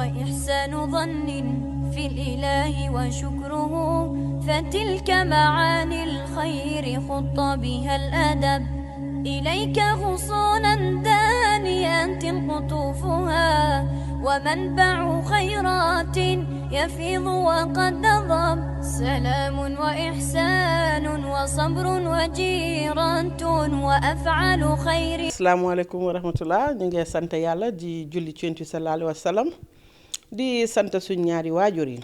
وإحسان ظن في الإله وشكره فتلك معاني الخير خط بها الأدب إليك غصونا دانيات قطوفها ومنبع خيرات يفيض وقد نضب سلام وإحسان وصبر وجيرة وأفعال خير. السلام عليكم ورحمة الله. نيجي سانتا يالا دي جولي تشنتي صلى الله عليه وسلم di sant suñ ñaari waajur yi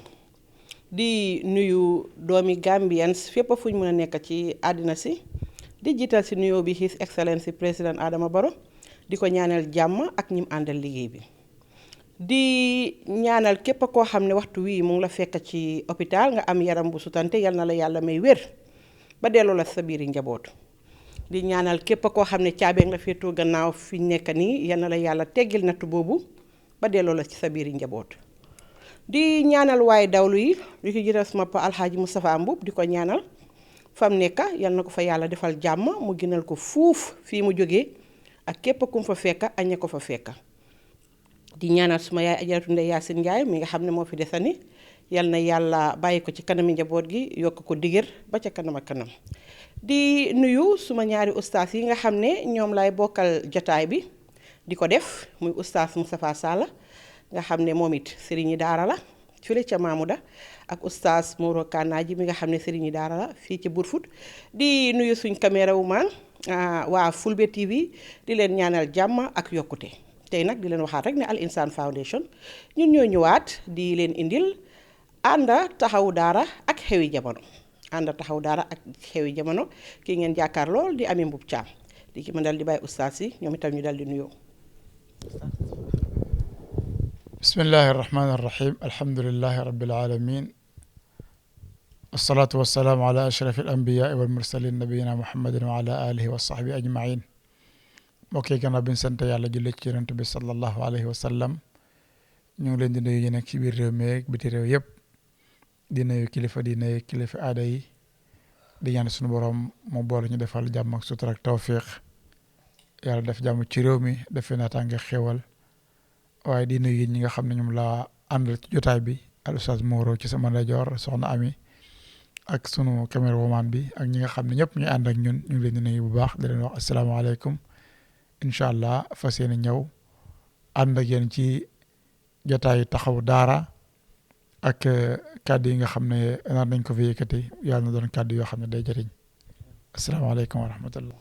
di nuyu doomi Gambians fépp fuñ mën a nekk ci àddina si di jiital si nuyoo bi His Excellency président Adama Barrow di ko ñaanal jàmm ak ñim àndal liggéey bi di ñaanal képp koo xam ne waxtu wii mu ngi la fekk ci hôpital nga am yaram bu sutante yal na la yàlla may wér ba delloo la sa biiri njaboot di ñaanal képp koo xam ne caabeeng la féetoo gannaaw fi nekk nii yal na la yàlla teggil nattu boobu ba delloo la ci sa biiri njaboot di ñaanal waaye dawlu yi di ko jiital sama pa Alxaaji Moustapha Mbub di ko ñaanal fam nekk yal na ko fa yàlla defal jàmm mu gënal ko fuuf fii mu jógee ak képp kum fa fekk aña ko fa fekk di ñaanal suma yaay Ajaratu Ndey Yaasin Njaay mi nga xam ne moo fi desani yal na yàlla bàyyi ko ci kanami njaboot gi yokk ko digër ba ca kanam ak kanam di nuyu suma ñaari ustaas yi nga xam ne ñoom lay bokkal jotaay bi di ko def muy ustaas Moustapha Sall nga xam ne moom it sëriñi daara la fii ca Mamuda ak ustaas Mouro Kanaji mi nga xam ne sëriñi daara la fii ci Burfut di nuyu suñ caméraman waa Fulbe TV di leen ñaanal jàmm ak yokkute tey nag di leen waxaat rek ne Al Insan Foundation ñun ñoo ñëwaat di leen indil ànda taxawu daara ak xewi jamono ànda taxawu daara ak xewi jamono kii ngeen jàkkaar lool di Ami Mbub Caam di ki ma dal di bàyyi ustaas yi ñoom itam ñu dal di nuyoo. بسم الله الرحمن الرحيم الحمد لله رب العالمين الصلاة والسلام على أشرف الأنبياء والمرسلين نبينا محمد وعلى آله وصحبه أجمعين موكي كان ربنا سنت يالا جولي ci Yonent bi sallallahu alayhi wa sallam ñu ngi leen di nuyu nekk ci biir réew mi ak biti réew yëpp di nuyu kilifa aada yi di ñaan suñu borom mu boole ñu defal jàmm ak sutura ak tawfiq yàlla def jàmm ci réew mi def naataange xéewal waaye di nuyu ñi nga xam ne ñoom laa àndal ci jotaay bi al Oustaz Mouro ci sama ndeyjoor soxna Ami ak sunu caméraman bi ak ñi nga xam ne ñëpp ñu ànd ak ñun ñu ngi leen di nuyu bu baax di leen wax asalaamaaleykum incha allah fas yéene ñëw ànd ak yéen ci jotaay taxawu daara ak kàddu yi nga xam ne nar nañ ko fi yëkkati yàlla na doon kàddu yoo xam ne day jëriñ asalaamaaleykum wa rahmatullah.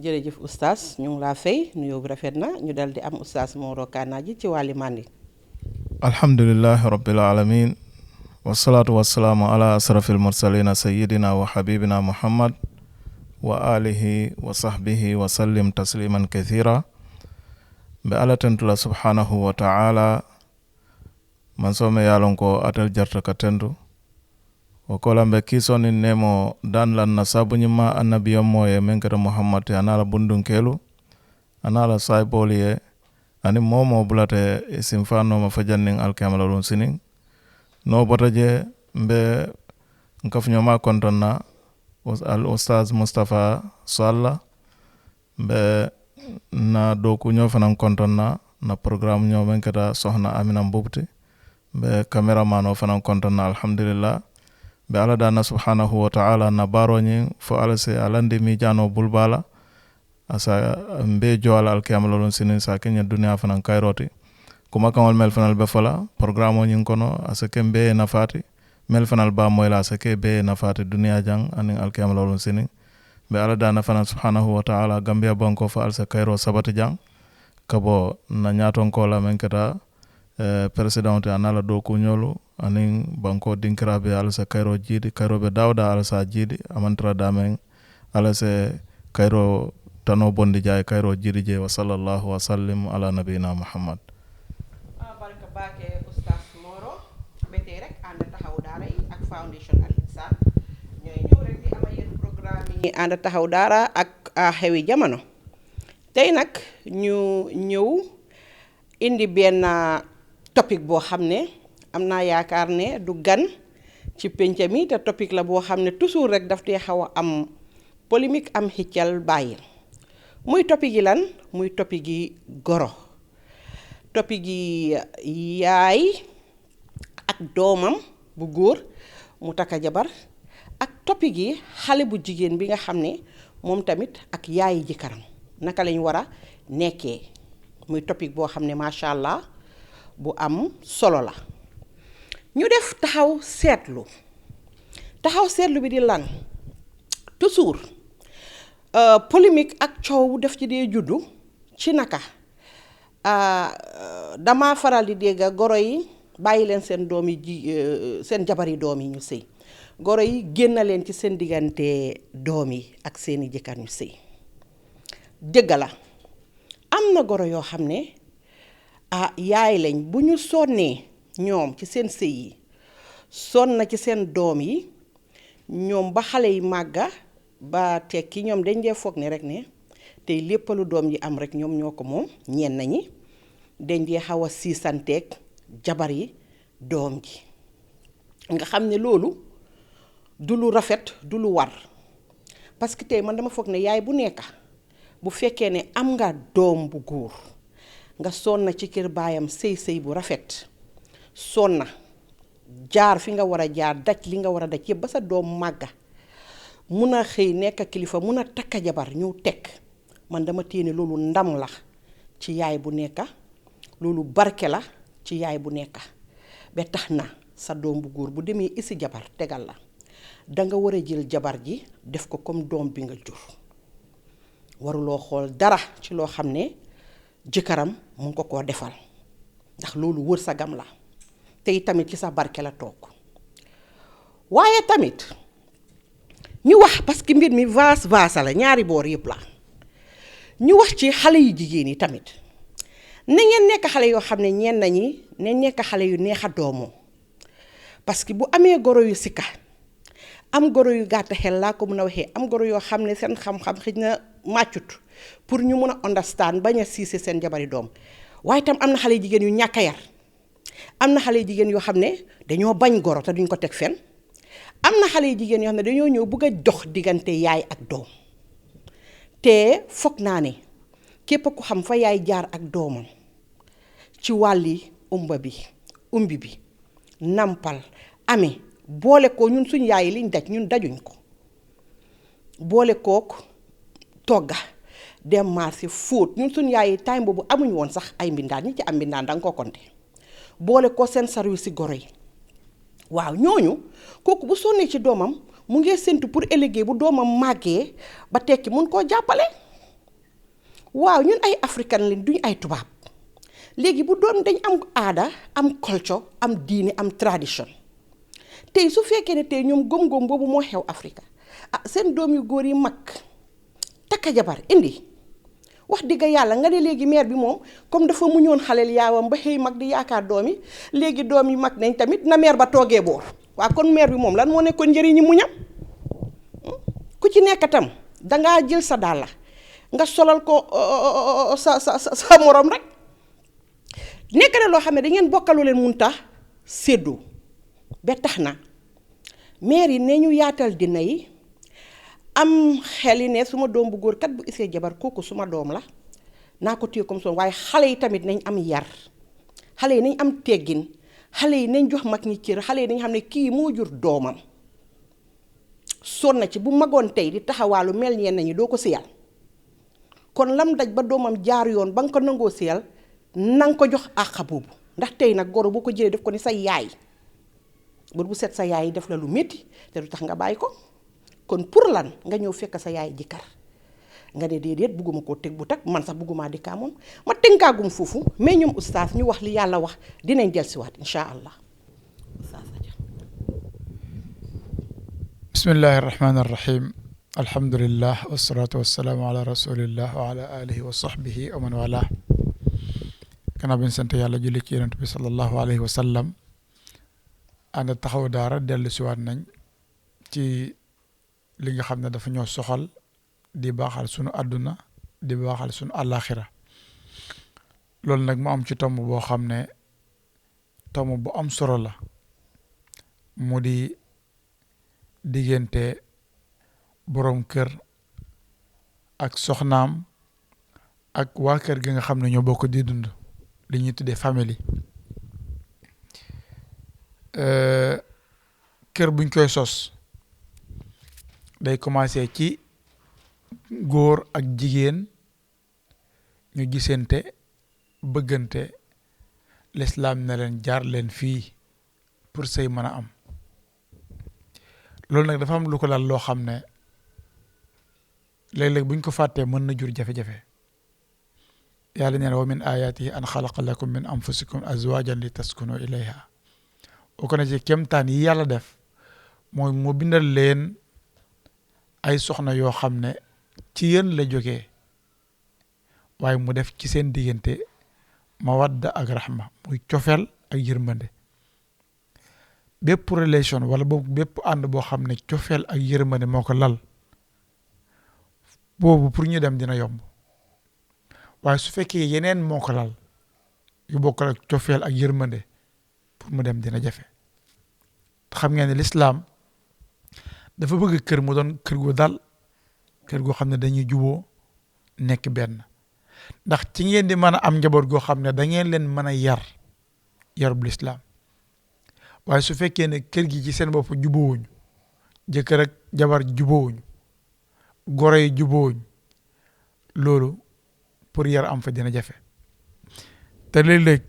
jërëjëf oustaz ñu ngi laa fay nuyoo bu rafet na ñu dal di am oustaz Mouro Kanaji ci wàlli màndi. alhamdulillahi rabbil alamin wasalaatu wasalaamu ala asrafil mursalina sayidina wa habibina muhammad wa alihi wa sahbihi wa sallim tasliman kathira be ala tentula subhanahu wa ta'ala man soome yalon ko atel jarta ka tentu o kolambe kisoni nemo dan lan na sabuñima annabiyo moye men kata muhammad anala bundun kelu anala sayboli ye ani momo bulate simfano ma fajanning alkamala lon sinin no botaje mbe nkafnyoma kontonna al ustaz Mustafa Sall mbe na doku ñoo fanan kontonna na programme ñoo men kata soxna Amina Mbubti mbe cameraman o fanan kontonna alhamdulillah be ala dana subhanahu wa ta'ala na baroñi fo ala se alande mi jano bulbala asa mbe joala alkiyama lon sinin sa kenya dunya fanan kayroti kuma kamol mel fanal be fala programme o nyin kono asa kembe nafati mel fanal ba moyla asa ke be nafati dunya jang anin alkiyama lon sinin be ala dana fanan subhanahu wa ta'ala gambia banko fa alsa kayro sabati jang kabo na nyaton ko la men kata president anala do ko nyolo anin banko dinkirabe alsa kayro jidi kayro be dawda alsa jidi amantra damen alsa kayro tano bondi jaay kayro jidi je wa sallallahu wa sallim ala nabina muhammad. barka baake oustaz Mouro bete rek ànd taxaw daara yi ak foundation Al Insan ñooy ñëw rek di amal yenn programme yi ànd taxaw daara ak xewi jamono tey nag ñu ñëw indi benn topic boo xam ne am naa yaakaar ne du gan ci penc mi te topic la boo xam ne toujours rek daf tee xaw a am polémique am xiccal bàyyil muy topic yi lan muy topic yi goro topi gi yaay ak doomam bu góor mu takka jabar ak topi gi xale bu jigéen bi nga xam ne moom tamit ak yaayi jëkkëram naka lañ war a nekkee muy topic boo xam ne macha allah bu am solo la ñu def taxaw seetlu bi di lan toujours polémique ak coow def ci dee juddu ci naka dama faral di dégg goro yi bàyyi leen seen doom yi seen jabar yi doom yi ñu sëy goro yi génn leen ci seen diggante doom yi ak seeni jëkkër ñu sëy dëgg la am na goro yoo xam ne yaay lañ bu ñu sonnee ñoom ci seen sëy yi sonn na ci seen doom yi ñoom ba xale yi màgga ba tekki ñoom dañ dee foog ne rek ne tey lépp lu doom yi am rek ñoom ñoo ko moom ñenn ñi dañ dee xaw a siisanteeg jabar yi doom ji nga xam ne loolu du lu rafet du lu war parce que tey man dama foog ne yaay bu nekk bu fekkee ne am nga doom bu góor nga sonna ci kër baayam sëy bu rafet sonna jaar fi nga war a jaar daj li nga war a daj yëpp ba sa doom màgga mun a xëy nekk kilifa mun a takka jabar ñëw teg man dama téene loolu ndam la ci yaay bu nekk loolu barke la ci yaay bu nekk ba tax na sa doom bu góor bu demee isi jabar tegal la danga war a jël jabar ji def ko comme doom bi nga jur waruloo xool dara ci loo xam ne jëkkëram mu ngi ko koo defal ndax loolu wërsagam la tey tamit ci sa barke la toog waaye tamit ñu wax parce que mbir mi vaas la ñaari boor yëpp la ñu wax ci xale yu jigéen yi tamit na ngeen nekk xale yoo xam ne ñenn ñi ne nekk xale yu neex a doomoo parce que bu amee goro yu sikka am goro yu gàtt xel laa ko mën a waxee am goro yoo xam ne seen xam-xam xëj na màccut pour ñu mën a understand bañ a siise seen jabari doom waaye tam am na xale jigéen yu ñàkk a yar am na xale jigéen yoo xam ne dañoo bañ goro te duñ ko teg fen am na xale jigéen yoo xam ne dañoo ñëw bëgg a dox diggante yaay ak doom te foog naa ne képp ku xam fa yaay jaar ak doomam ci wàlli umbi bi nampal amee boole ko ñun suñ yaay liñ daj ñun dajuñ ko boole kook togga dem marché fóot ñun suñ yaay time boobu amuñ woon sax ay mbindaan ñi ci am mbindaan danga ko konte boole ko seen service si goro yi waaw ñooñu kooku bu sonnee ci doomam mu ngi séntu pour éléguer bu doomam màggee ba tekki mun koo jàppale waaw ñun ay africain lañ duñ ay tubaab léegi bu doom dañ am aada am culture am diine am tradition tey su fekkee ne tey ñoom góom-góom boobu moo xew Afrique seen doom yu góor yi mag takka jabar indi wax dëgg yàlla nga ne léegi mère bi moom comme dafa muñoon xaleel yaawam ba xëy mag di yaakaar doom yi léegi doom yi mag nañ tamit na mère ba toogee boor waaw kon mère bi moom lan moo nekkoon njëriñi muñam ku ci nekk tam dangaa jël sa dàlla nga solal ko sa morom rek nekk na loo xam ne dangeen bokkalu leen mun tax séddoo ba tax na mère yi ne ñu yaatal dina yi am xel yi ne suma doom bu góor kat bu isee jabar kooku suma doom la naa ko téye comme son waaye xale yi tamit nañ am yar xale yi nañ am teggin xale yi nañ jox mag ñi cër xale yi nañ xam ne kii moo jur doomam sonn na ci bu magoon tey di taxawaalu mel ñenn ñi doo ko siyal kon lam daj ba doomam jaar yoon ba nga ko nangoo siyal nanga ko jox àq boobu ndax tey nag goro boo ko jëlee def ko ni sa yaay bët bu set sa yaay def la lu métti te du tax nga bàyyi ko kon pour lan nga ñëw fekk sa yaay jikkar nga ne déedéet bugguma koo teg bu tag man sax buggumaa di kaa moom ma tënkaagum foofu mais ñoom oustaz ñu wax li yàlla wax dinañ dellusiwaat insha allah oustaz bismillahi irrahmani irrahim alhamdulillah wasalaatu wasalaamu ala rasulillah wa ala alihi wa sahbihi wa man wala kanaa bin sant yàlla julli ci yonent bi sallallahu alayhi wa sallam ànd taxaw daara dellusiwaat nañ ci li nga xam ne dafa ñoo soxal di baaxal sunu àdduna di baaxal sunu àllaaxira loolu nag mu am ci tomb boo xam ne tomb bu am solo la mu di diggante boroom kër ak soxnaam ak waa kër gi nga xam ne ñoo bokk di dund li ñuy tuddee famille kër buñ koy sos day commencé ci góor ak jigéen ñu gisante bëggante lislaam ne leen jaar leen fii pour sëy mën a am loolu nag dafa am lu ko laal loo xam ne léeg-léeg buñ ko fàttee mën na jur jafe-jafe yàlla nee na wa min ayatihi an xalaqa lakum min anfusikum azwajan li taskunu ilayha boo ko ne ci kemtaan yi yàlla def mooy mu bindal leen ay soxna yoo xam ne ci yéen la jógee waaye mu def ci seen diggante mawadda ak rahma muy cofeel ak yërmande bépp relation wala boobu bépp ànd boo xam ne cofeel ak yërmande moo ko lal boobu pour ñu dem dina yomb waaye su fekkee yeneen moo ko lal yu bokkal ak cofeel ak yërmande pour mu dem dina jafe xam ngeen ne lislaam dafa bëgg kër mu doon kër gu dal kër goo xam ne dañuy juboo nekk benn ndax ci ngeen di mën a am njaboot goo xam ne da ngeen leen mën a yarub lislaam waaye su fekkee ne kër gi ci seen bopp jubóowuñu jëkkër ak jabar jubóowuñu goro yi jubóowuñu loolu pour yar am fa dina jafe te léeg-léeg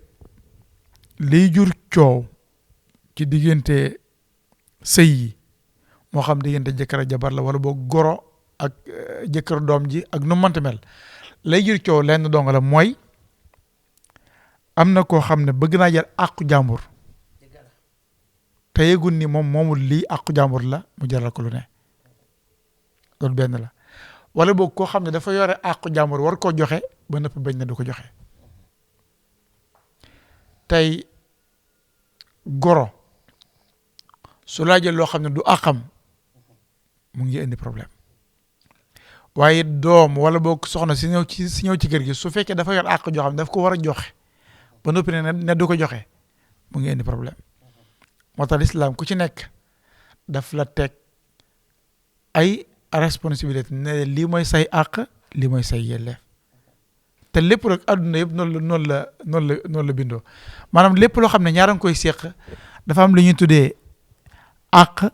liy jur coow ci diggante sëy yi moo xam diggante jëkkër ak jabar la wala boo goro ak jëkkër doom ji ak nu mënta mel lay jur coow lenn dong la mooy am na koo xam ne bëgg naa jar àqu jàmbur te yëgul ni moom moomul lii àqu jàmbur la mu jaral ko lu ne loolu benn la wala boog koo xam ne dafa yore àqu jàmbur war koo joxe ba nëpp bañ na du ko joxe tey goro su laajee loo xam ne du àqam mu ngi indi problème waaye doom wala boog soxna si ñëw ci kër gi su fekkee dafa yor àq joo xam ne daf ko war a joxe ba noppi ne du ko joxe mu ngi indi problème moo tax lislaam ku ci nekk daf la teg ay responsabilité ne lii mooy say àq lii mooy say yelleef te lépp rek àdduna yëpp noonu la bindoo maanaam lépp loo xam ne ñaara nga koy seq dafa am lu ñuy tuddee àq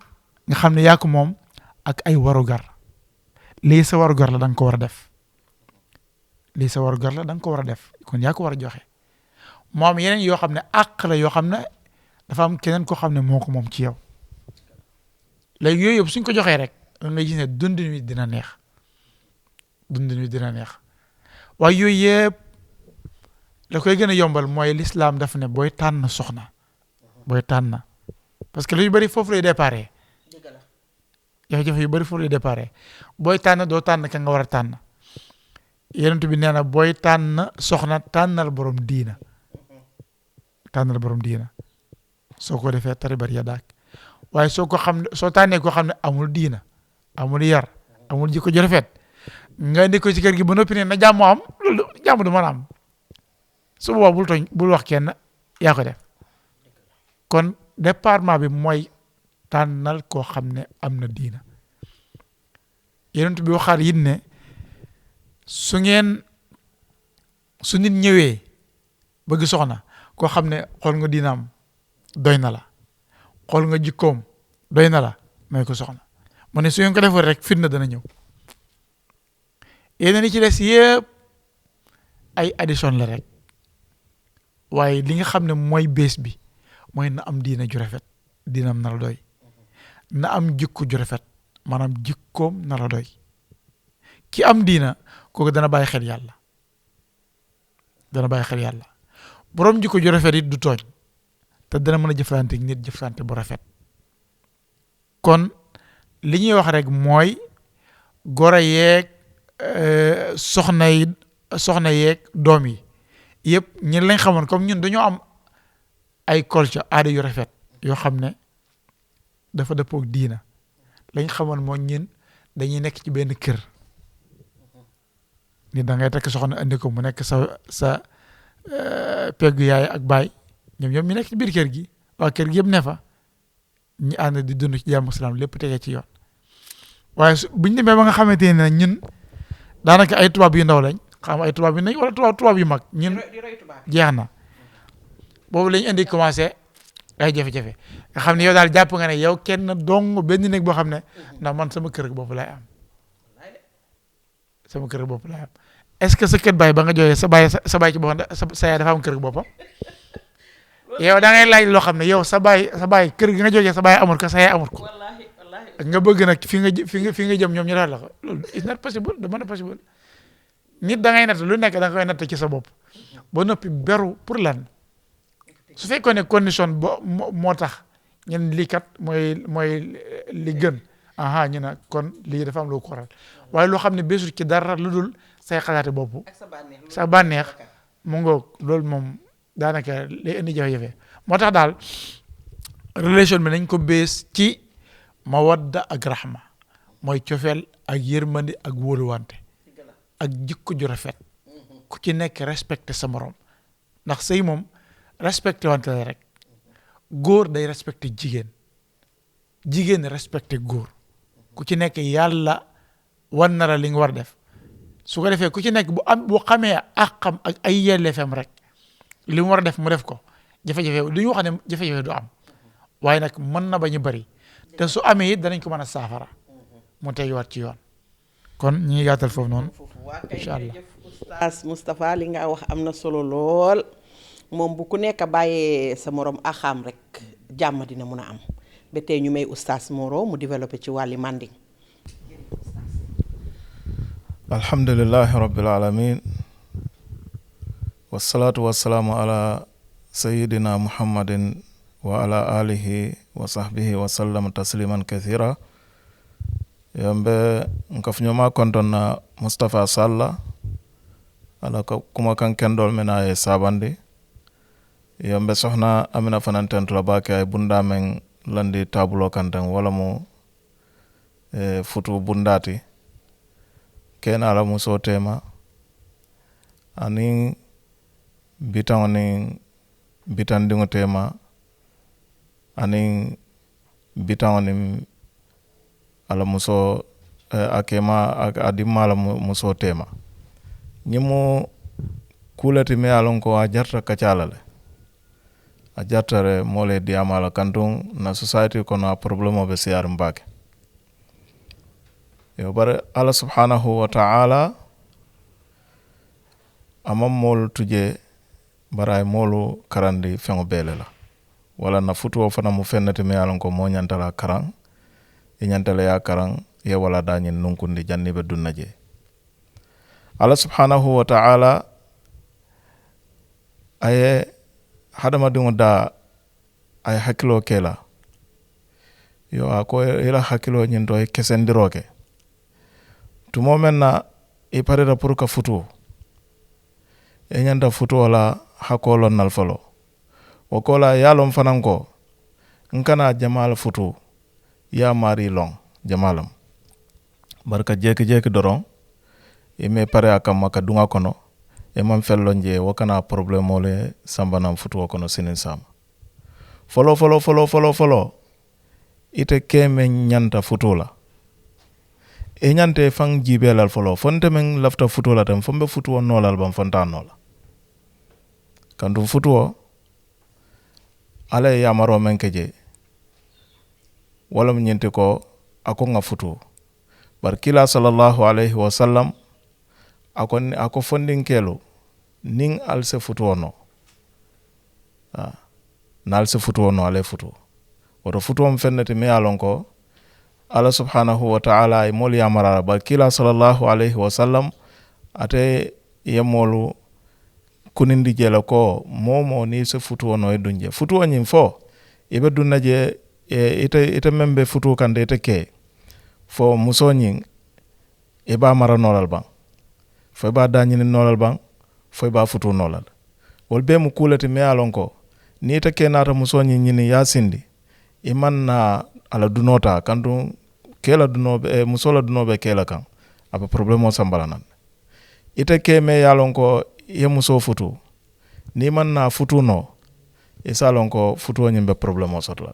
nga xam ne yaa ko moom ak ay warugar lii sa warugar la da nga ko war a def lii sa warugar la da nga ko war a def kon yaa ko war a joxe moom yeneen yoo xam ne àq la yoo xam ne dafa am keneen koo xam ne moo ko moom ci yow léegi yooyu yëpp suñ ko joxee rek da ngay gis ne dundin wi dina neex waaye yooyu yëpp la koy gën a yombal mooy l'islam daf ne booy tànn soxna booy tànn parce que lu yu bëri foofu lay déparé jafe-jafe yu bëri foofu lay déparé booy tànn doo tànn ka nga war a tànn yonent bi nee na booy tànn soxna tànnal borom diina soo ko defee taribat yadaak waaye soo tànnee koo xam ne amul diina amul yar amul jikko ju rafet nga indi ko ci kër gi ba noppi ne na jàmm am loolu jàmm du mën a am su boobaa bul wax kenn yaa ko def kon département bi mooy tànnal koo xam ne am na diina yonent bi waxaat yit ne su nit ñëwee bëgg soxna koo xam ne xool nga diinaam doy na la xool nga jikkoom doy na la may ko soxna mu ne su ngeen ko defee rek fitna dana ñëw yeneen yi ci des yëpp ay addition la rek waaye li nga xam ne mooy bées bi mooy na am diina ju rafet diinam na la doy na am jikko ju rafet maanaam jikkoom na la doy ki am diina kooku dana bàyyi xel yàlla borom jikko ju rafet it du tooñ te dana mën a jëflante nit jëflante bu rafet kon li ñuy wax rek mooy goro yeeg soxna yeeg doom yi yëpp ñun lañ xamoon comme ñun dañoo am ay culture aada yu rafet yoo xam ne dafa dëppook diina lañ xamoon mooy ñun dañuy nekk ci benn kër ni da ngay takk soxna andi ko mu nekk sa peggu yaay ak baay ñoom ñu nekk ci biir kër gi waa kër gi yëpp ne fa ñu ànd di dund ci jàmm salaam lépp tegee ci yoon waaye buñ demee ba nga xamante ne ñun daanaka ay tubaab yu ndaw lañ xam ay tubaab yi nañ wala tubaab yu mag ñun jeex na boobu lañ indi commencé ay jafe-jafe nga xam ne yow daal jàpp nga ne yow kenn dong benn néeg boo xam ne ndax man sama kër bopp lay am sama kër bopp lay am est-ce que sa kër baay ba nga joxee sa baay ci boppam sa yaay dafa am kër boppam yow da ngay laaj loo xam ne yow sa baay kër gi nga joxee sa baay amul ko sa yaay amul ko nga bëgg nag fi nga jëm ñoom ñu daal la ko loolu is not possible du mën a possible nit da ngay natt lu nekk da nga koy natt ci sa bopp ba noppi beru pour lan su fekkoon ne condition moo tax ñun lii kat mooy li gën ñu ne kon lii dafa am lu ko waral waaye loo xam ne bésul ci dara lu dul say xalaate bopp sa bànneex mu ngoog loolu moom daanaka lay indi jafe-jafe moo tax daal relation bi nañ ko bées ci mawadda ak rahma mooy cofeel ak yërmandi ak wóoluwante ak jikko ju rafet ku ci nekk respecté sa morom ndax sëy moom respecté wante la rek góor day respecté jigéen respecté góor ku ci nekk yàlla wan na la li nga war def su ko defee ku ci nekk bu xamee àqam ak ay yelleefam rek li mu war a def mu def ko jafe-jafe du ñu wax ne jafe-jafe du am waaye nag mën na bañu bari te su amee it danañ ko mën a saafara mu tegiwaat ci yoon kon ñi ngi gàttal foofu noonu incha allah Oustaz Moustapha li nga wax am na solo lool moom bu ku nekk bàyyee sa morom axaam rek jàmm dina mun a am ba tey ñu may Oustaz Moro mu développé ci wàlli manding. alhamdulillahi rabbil alamin wasalaatu wasalaamu ala sayidina muhammadin wa ala alihi wa sahbihi wa sallam tasliman kathira yambe nkafñoma kontonna Moustapha Salla ala kuma kan kendol mena e sabandi yambe sohna Amina fanan tentula bake ay bunda men landi tabulo kanten wala mo futu bundati kena ala muso tema ani bitan dingo tema ani bitan ni ala muso akema adima ala muso tema ñimu kulati me alon ko a jarta kacalale a jartare mole diamala kantung na society kono a problème be siar mbake yo bare ala subhanahu wa ta'ala amam mol tuje baray molu karandi fengo bele la wala na futuo fana mu fennati me alon ko mo nyantala karang e nyantala ya karang ye wala dañin nunkundi jannibe dunnaje Allah subhanahu wa ta'ala aye hadama dungo da ay hakilo kela yo ako ila hakilo nyin do kesendiroke tumo menna e parera pour ka futu e nyanda futu wala hakolo nal falo wakola yalom fananko nkana jamal futu ya mari long jamalam barka jeki doron e me pare akam maka dunga kono e man fello nje wakana problème ole sambanam futu kono sinin sama follow ite keme nyanta futula e nyante fang jibelal follow fonte men lafta futula tam fombe futu nolal bam fonta nola kandu futu ale ya maro men keje wala nyente ko ako nga futu barkila sallallahu alaihi wasallam ako fondin kelo ning alse futu ono na alse futu ono ale futu woto futu on fennete me alon ko Allah subhanahu wa ta'ala e mol yamara barkila sallallahu alaihi wasallam ate yemolu kunindi jela ko momo ni se futu ono e dunje futu onyin fo ibe dunnaje ite membe futu kande ite ke fo musonyin e ba mara nolal bang fo ba dañini nolal bang fo ba futu nolal wol be mu kulati me alon ko ni ite ke nata musonyin nyini yasindi iman na ala dunota kandu kela dunobe musola dunobe kela kan apa problemo sambala nan ite ke me yalon ko ye muso futu ni man na futu no e salon ko futu nyimbe problemo sotla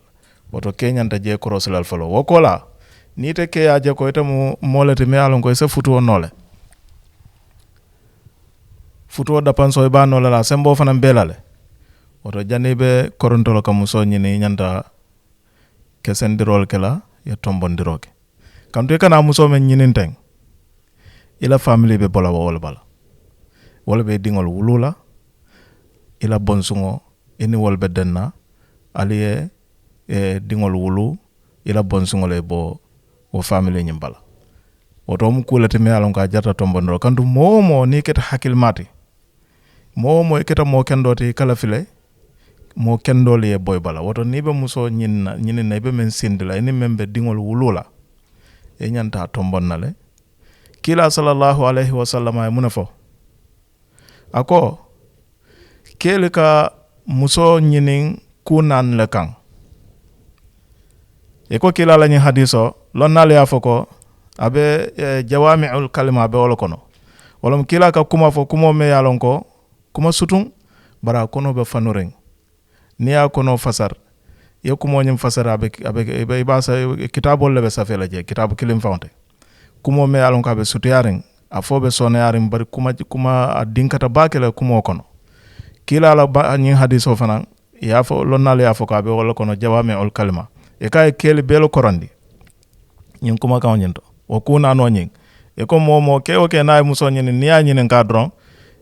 woto kenyanta je korosilal falo wokola ni te ke aje ko ite mu molete me yalon ko se futu nole futuo dapanso e ba no la sembo fana belale woto jani be korontolo ka muso nyini nyanta kesendirol kela ya tombondiroke kanto kana muso men nyinin teng ila family be bola wala bala wala be dingol wulula ila bonsungo ini wolbe denna aliye dingol wulu ila bonsungo le bo wo family nyimbala woto mu kulati me alon ka jarta tombondiro kantu momo ni keta hakil mati momo keta mo kendoti kala file mo kendoli e boy bala woto ni be muso nyinin na be men sindila ini membe dingol wulula e nyanta tombonnale kila sallallahu alaihi wasallam ay munafo ako kele ka muso nyinin kunan le kan e ko kila la nyi hadiso lonnale afoko abe jawami'ul kalima be wala kono wala kila ka kuma fo kuma me yalon ko kuma sutun bara kono be fanuren niya kono fasar ye kuma nyim fasara abe ba sa kitabol le be safela je kitabu kilim fawte kuma me yalon ka be sutiyaren afobe sonayaren bari kuma adinkata bakela kuma kono kila la nyi hadiso fanan ya fo lonnale ya fo ka be wala kono jawami'ul kalima e kay kele belo korandi nyin kuma ka nyinto o kuna no nyin e ko momo ke o ke nay muso nyin ni ya nyin ka dron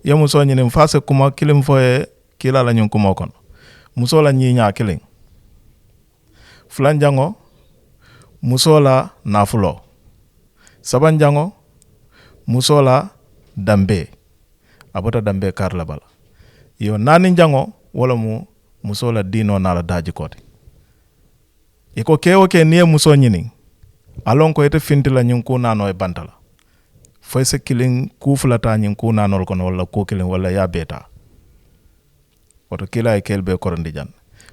ye muso nyin face kuma kilim fo e kila la nyin kuma kono muso la nyi nya kilin fulan jango muso la nafulo saban jango muso la dambe abota dambe karla bala yo nani jango wala muso la dino na la daji kote e ko ke o ke ni muso nyini alon ko ite fintila nyun ku nano e bantala foy se kilin ku fulata nyun ku nano kono wala ko kilin wala ya beta woto kila e kelbe korandi jan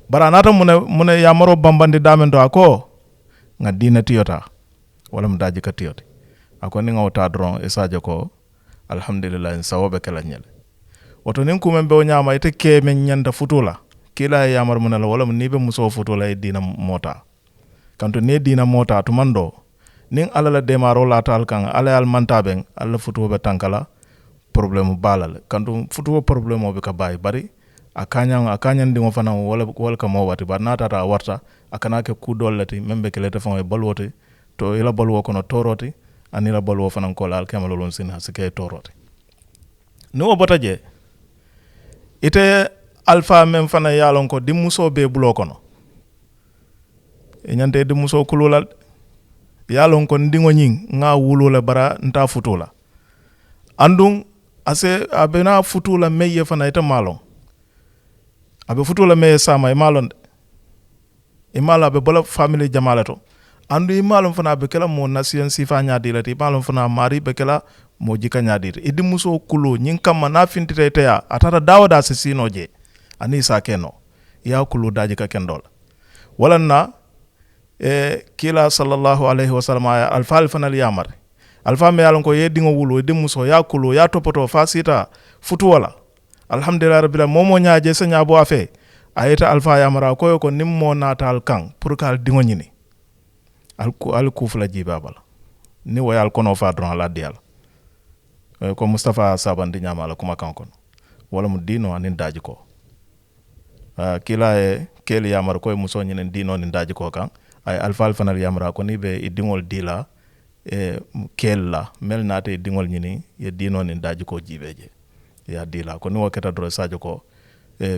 bara nata mune ya maro bambandi damen do ako nga dina tiyota wala mdaji ka tiyoti ako ni ngawta dron e saje ko alhamdulillah en sawobe kala nyele woto nin kumembe o nyama ite ke men nyanda futula kila e yamar munala wala nibe muso futula e dina mota kanto ne dina mota tumando nin alala demaro la tal kan ala al mantaben alla futuo be tankala problème balal kanto futuo problème be ka bay bari akanya ndingo fana wala ka mo wati ba nata ta warta akana ke ku dollati membe ke lete fon e balwote to ila balwo kono toroti anila balwo fana ko lal kemal lon sin hasike toroti no botaje ite alpha mem fana yalon ko dimuso be bulo kono e nyante dimuso kululal yalon ko ndingo nyin nga wulula bara nta futula andung ase abena futula meye fana ita malon abe futula meye sama e malon e mala be bola family jamalato andu e malon fana be kala mo nation sifa nyaadilati e malon fana mari be kala mo jika nyaadire e dimuso kulo nyin kam na fintite teya atata dawada se sinoje ani sa keno ya kulo daji ka kendol wala na kila sallallahu alaihi wasallam alfal fanal yamar alfa me yalon ko yedingo wulo e dimuso ya kulo ya topoto fasita futu wala alhamdulillah rabbil momo nyaaje se nyaabo afe ayeta alfa yamara ko ko nimmo natal kan pour kal dingo nyini al kufla jibabala ni wayal kono fadron la dial ko mustafa sabandi nyamala kuma kan kon wala mu dino anin daji ko kila e keli yamar ko muso nyinen dino ni daji ko kan ay alfa fanal yamara ko ni be dingol dila e kella mel nate dingol nyini ye dino ni daji ko jibeje ya dila ko ni wakata dro sajo ko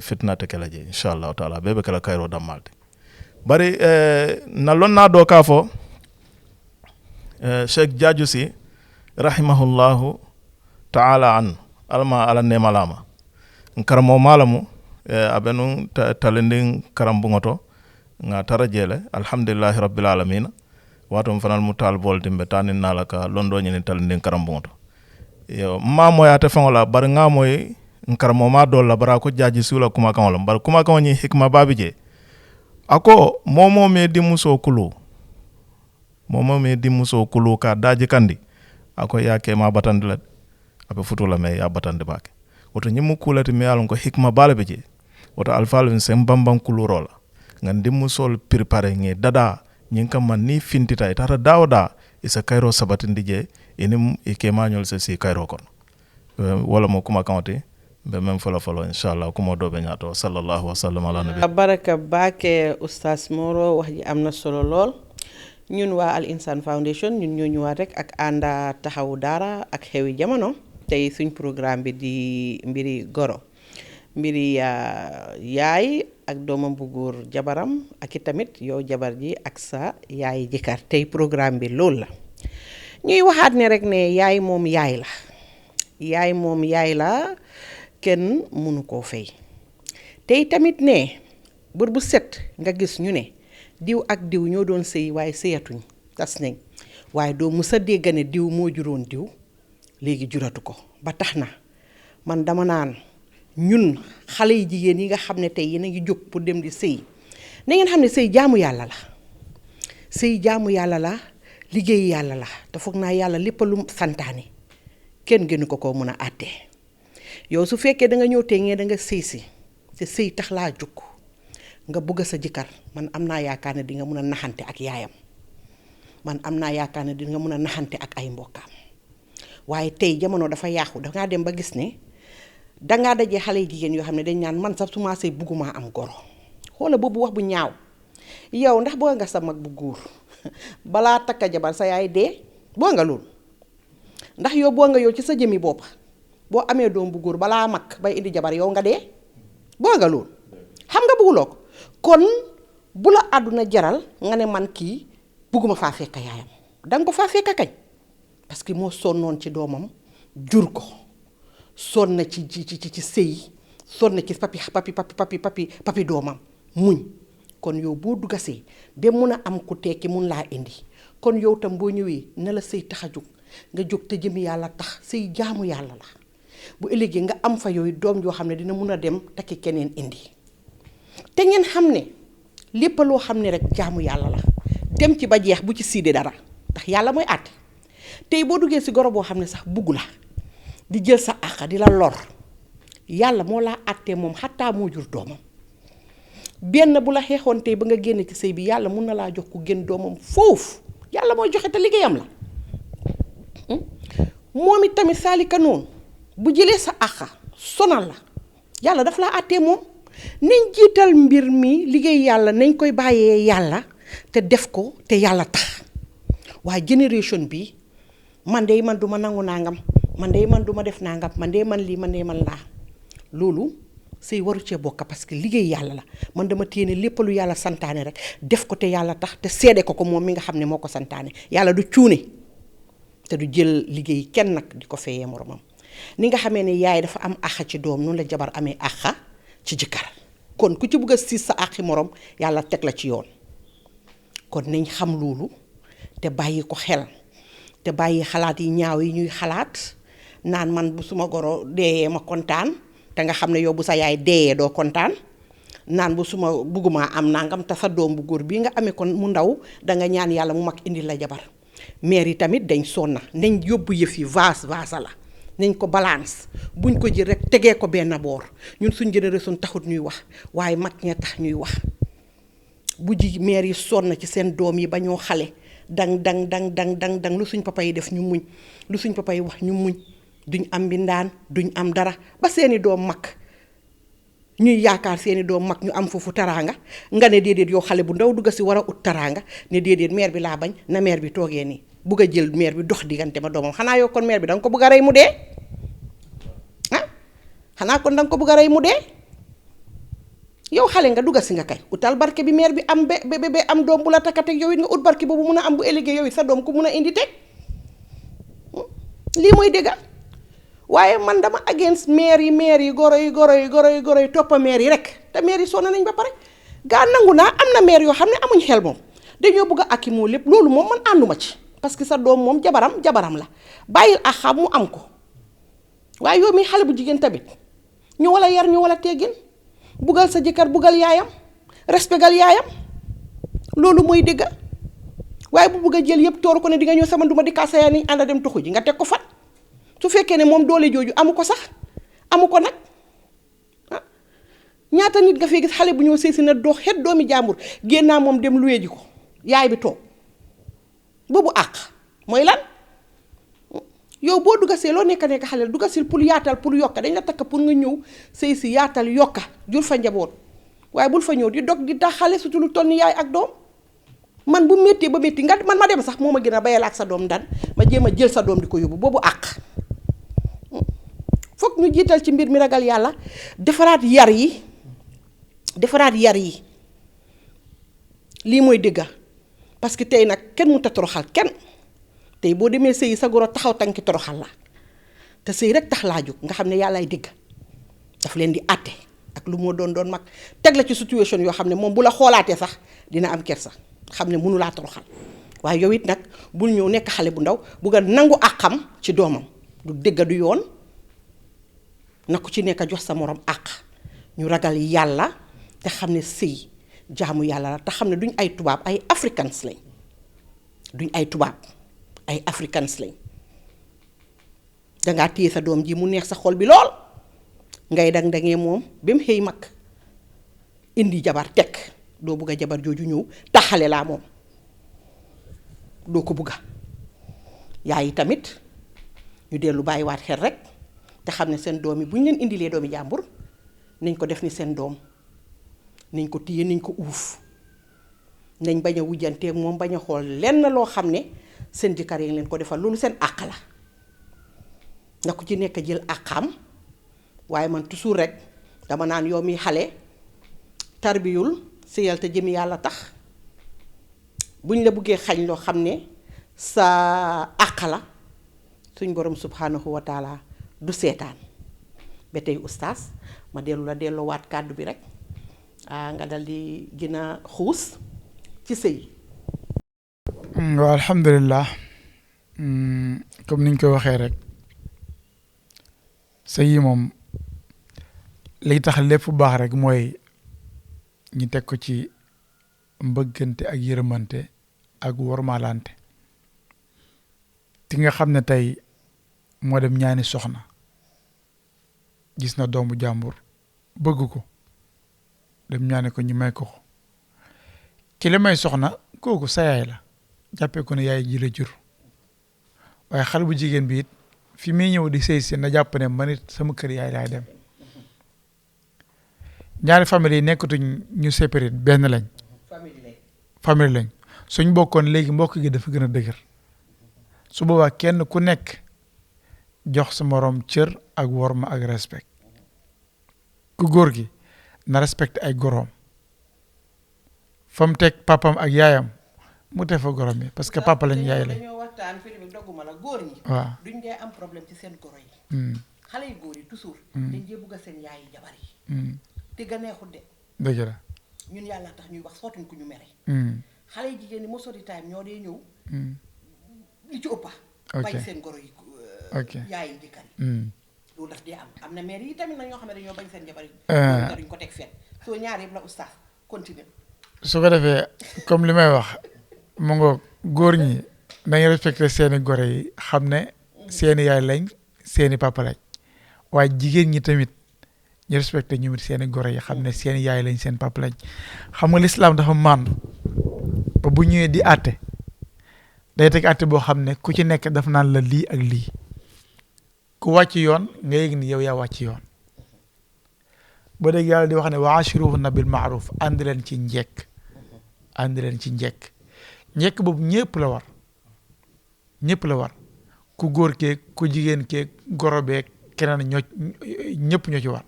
fitna te kala je inshallah taala bebe kala kayro damalde bari na lonna do ka fo Sheikh Jajusi rahimahullahu ta'ala an alma ala ne malama nkaramo malamu abenu talending karambungoto nga tarajele alhamdulillah rabbil alamin wato fanal mutal voltimbe tanin nalaka londo nyini talending karambungoto yo mamo ya te fangola bar nga moy nkaramo ma do la bara ko jaji sula kuma kanwala bar kuma kanwani hikma babije ako momo me di muso kulu ka daji kandi ako yake ma batande la abe futula me ya batande bake woto nyimu kulati me alon ko hikma balbeje woto alfalun sem bambam kulurola ngandi musol prepare nge dada nyinka man ni fintita tata dawda isa kairo sabatindi je enim e kemanyol se si kairo kon wala mo kuma kawte be men folo inshallah kumo do be ñaato sallallahu wa sallam ala nabi baraka baake oustaz Moro wax ji am na solo lool ñun waa Al Insan Foundation ñun ñoo ñëwaat rek ak ànda taxawu daara ak xewi jamono tey suñ programme bi di mbiri goro mbiri yaay ak doomam bu góor jabaram ak tamit yow jabar ji ak sa yaay jëkkër tey programme bi lool la ñuy waxaat ne rek ne yaay moom yaay la kenn mënu koo fay tey tamit ne bër bu set nga gis ñu ne diw ak diw ñoo doon sëy waaye sëyatuñ tas nañ waaye doo musa dégg ne diw moo juróon diw léegi juratu ko ba tax na man dama naan ñun xale yi jigéen yi nga xam ne tey yéen a ngi jóg pour dem di sëy na ngeen xam ne sëy jaamu yàlla la liggéey yàlla la te foog naa yàlla lépp lu santaane kenn gënu ko mën a àttee yow su fekkee da nga ñëw tey ngeen da nga sëy si te sëy tax laa jóg nga bëgg sa jëkkër man am naa yaakaar ne di nga mën a naxante ak yaayam man am naa yaakaar ne di nga mën a naxante ak ay mbokkaam waaye tey jamono dafa yaaxu dangaa dem ba gis ne dangaa dajee xale yu jigéen yoo xam ne dañ naan man sax su ma sëy bugguma am goro xoola boobu wax bu ñaaw yow ndax boo nga sa mag bu góor balaa takka jabar sa yaay dee boo nga loolu ndax yow boo nga yow ci sa jëmi bopp boo amee doom bu góor balaa mag bay indi jabar yow nga dee boo nga loolu xam nga bugguloo ko kon bu la àdduna jaral nga ne man kii bugguma faa fekk yaayam danga ko faa fekk kañ parce que moo sonnoon ci doomam jur ko sonn na ci sëy sonn na ci papi doomam muñ kon yow boo dugasee de mun a am ku tekki mun laa indi kon yow tam boo ñëwee ne la sëy tax a jóg nga jóg te jëmi yàlla tax sëy jaamu yàlla la bu ëllëgee nga am fa yooyu doom joo xam ne dina mun a dem takki keneen indi te ngeen xam ne lépp loo xam ne rek jaamu yàlla la dem ci ba jeex bu ci siide dara ndax yàlla mooy àtte tey boo duggee si goro boo xam ne sax bugg la di jël sa àq di la lor yàlla moo laa àttee moom xattaa moo jur doomam benn bu la xeexoon tey ba nga génn ci sëy bi yàlla mun na laa jox ku gën doomam foofu yàlla mooy joxe te liggéeyam la moom it tamit saalika noonu bu jëlee sa àq sonal la yàlla daf laa àttee moom nañ jiital mbir mi liggéey yàlla nañ koy bàyyee yàlla te def ko te yàlla tax waaye génération bi man de man duma nangu nangam man de man duma def nangam man de man lii man de man laa loolu sëy waru cee bokk parce que liggéey yàlla la man dama téene lépp lu yàlla santaane rek def ko te yàlla tax te seede ko moom mi nga xam ne moo ko santaane yàlla du cuune te du jël liggéey kenn nag di ko feyee moromam ni nga xamee ne yaay dafa am àq ci doom noonu la jabar amee àq ci jëkkër kon ku ci bëgg a siis sa àqi morom yàlla teg la ci yoon kon nañ xam loolu te bàyyi ko xel te bàyyi xalaat yi ñaaw yi ñuy xalaat naan man bu suma goro deeyee ma kontaan te nga xam ne yow bu sa yaay deeyee doo kontaan naan bu suma bugguma am nangam te sa doom bu góor bii nga amee kon mu ndaw danga ñaan yàlla mu mag indi la jabar mère yi tamit dañ sonna nañ yóbbu yëf yi vaasa la nañ ko balance buñ ko jël rek tegee ko benn boor ñun suñ génération taxut ñuy wax waaye mag ña tax ñuy wax bu ji mère yi sonn ci seen doom yi ba ñoo xale dang lu suñ papa yi def ñu muñ lu suñ papa yi wax ñu muñ duñ am mbindaan duñ am dara ba seeni doom mag ñuy yaakaar seeni doom mag ñu am foofu taraanga nga ne déedéet yow xale bu ndaw dugga si war a ut taraanga ne déedéet mère bi laa bañ na mère bi toogee nii bugg a jël mère bi dox diggante ma doomam xanaa yow kon mère bi danga ko bugg a rey mu dee xanaa kon danga ko bugg a rey mu dee yow xale nga dugga si nga kay utal barke bi mère bi am be am doom bu la takkateeg yow it nga ut barke boobu mun a am bu ëllëgee yow it sa doom ku mun a indi teg lii mooy dëgga waaye man dama against mère yi goro yi toppa mère yi rek te mère yi sonn nañ ba pare gaa nangu naa am na mère yoo xam ne amuñ xel moom dañoo bëgg a akki moo lépp loolu moom man ànduma ci parce que sa doom moom jabaram la bàyyil ak xam mu am ko waaye yow mi xale bu jigéen tamit ñu wala yar ñu wala teggin buggal sa jëkkër buggal yaayam respectal yaayam loolu mooy dëgga waaye bu bugg a jël yëpp tooru ko ne di nga ñëw sama duma di kaasa yaa ni ànd dem tuxu ji nga teg ko fan su fekkee ne moom doole jooju amu ko sax amu ko nag ñaata nit nga fee gis xale bu ñëw sëy si na doo xet doomi jàmbur génnaa moom dem luye ji ko yaay bi toog boobu àq mooy lan yow boo dugasee loo nekk xale dugasil pour yaatal pour yokka dañ la takk pour nga ñëw sëy si yaatal yokka jur fa njaboot waaye bul fa ñëw di dog di tax xale surtout lu toll ni yaay ak doom man bu métti ba métti nga man ma dem sax moo ma gën a bayal ak sa doom dan ma jéem a jël sa doom di ko yóbbu boobu àq foog ñu jiital ci mbir mi ragal yàlla defaraat yar yi lii mooy dëgga parce que tey nag kenn mënut a toroxal kenn tey boo demee sëy sa goro taxaw tànki toroxal la te sëy rek tax laa jóg nga xam ne yàllaay dëgg daf leen di àtte ak lu moo doon mag teg la ci situation yoo xam ne moom bu la xoolaatee sax dina am kersa xam ne mënu laa toroxal waaye yow it nag bul ñëw nekk xale bu ndaw bugg a nangu àqam ci doomam du dëgg du yoon na ku ci nekk jox sa morom àq ñu ragal yàlla te xam ne sëy jaamu yàlla la te xam ne duñ ay tubaab ay africans lañ duñ ay tubaab ay africans lañ dangaa téye sa doom ji mu neex sa xol bi lool ngay dangee moom ba mu xëy mag indi jabar teg doo bugg a jabar jooju ñëw taxale laa moom doo ko bugga yaay yi tamit ñu dellu bàyyiwaat xel rek te xam ne seen doom yi bu ñu leen indilee doomi jàmbur nañ ko def ni seen doom nañ ko téye nañ ko uuf nañ bañ a wujjanteeg moom bañ a xool lenn loo xam ne seen jëkkër yi leen ko defal loolu seen àq la na ku ci nekk jël àqam waaye man toujours rek dama naan yow mi xale tarbiyul sëyal te jëmi yàlla tax buñ la buggee xañ loo xam ne sa àq la suñ borom subhanahu wa taala du seetaan ba tey oustaz ma dellu la delloowaat kàddu bi rek nga dal di gën a xuus ci sëy. waaw alhamdulilah comme niñ koy waxee rek sëy yi moom liy tax lépp baax rek mooy ñu teg ko ci mbëggante ak yërëmante ak wormaalante ti nga xam ne tey moo dem ñaani soxna gis na doomu jàmbur bëgg ko dem ñaani ko ñu may ko ki la may soxna kooku sa yaay la jàppee ko ne yaay ji la jur waaye xale bu jigéen bi it fi muy ñëw di sëy si na jàpp ne man it sama kër yaay laay dem ñaari famille yi nekkatuñ ñu séparé benn lañ famille lañ suñ bokkoon léegi mbokk gi dafa gën a dëgër su boobaa kenn ku nekk jox sa moroom cër ak worma ak respect ku góor gi na respecté ay goroom fa mu teg papam ak yaayam mu teg fa gorom yi parce que papa lañ yaay lañ. dañoo waxtaan fii bi dogguma la góor ñi. waaw duñ dee am problème ci seen goro yi. xale yu góor yi toujours. dañ dee bugg a seen yaay yi jabar yi. te ga neexut de. dëgg la. ñun yàlla tax ñuy wax sootuñ ku ñu mere. xale yu jigéen ñi most of the time ñoo dee ñëw. li ci ëppa. bañ seen goro yi. yaay yi jëkkër yi. loolu daf dee am na mère yi tamit na ñoo xam ne dañoo bañ seen jabar yi. duñ ko teg fenn soo ñaar yëpp la oustaz continue. su ko defee comme li may wax mu nga góor ñi nañu respecté seeni goro yi xam ne seeni yaay lañ seeni papa lañ waaye jigéen ñi tamit ñu respecté ñu seeni goro yi xam ne seeni yaay lañ seen papa lañ xam nga lislaam dafa màndu ba bu ñëwee di àtte day teg àtte boo xam ne ku ci nekk daf naan la lii ak lii ku wàcc yoon nga yëg ni yow yaa wàcc yoon ba dégg yàlla di wax ne wa ashiruhunna bil ma'ruf ànd leen ci njekk njekk boobu ñëpp la war ku góor keeg ku jigéen keeg goro beeg keneen ñëpp ñoo ci war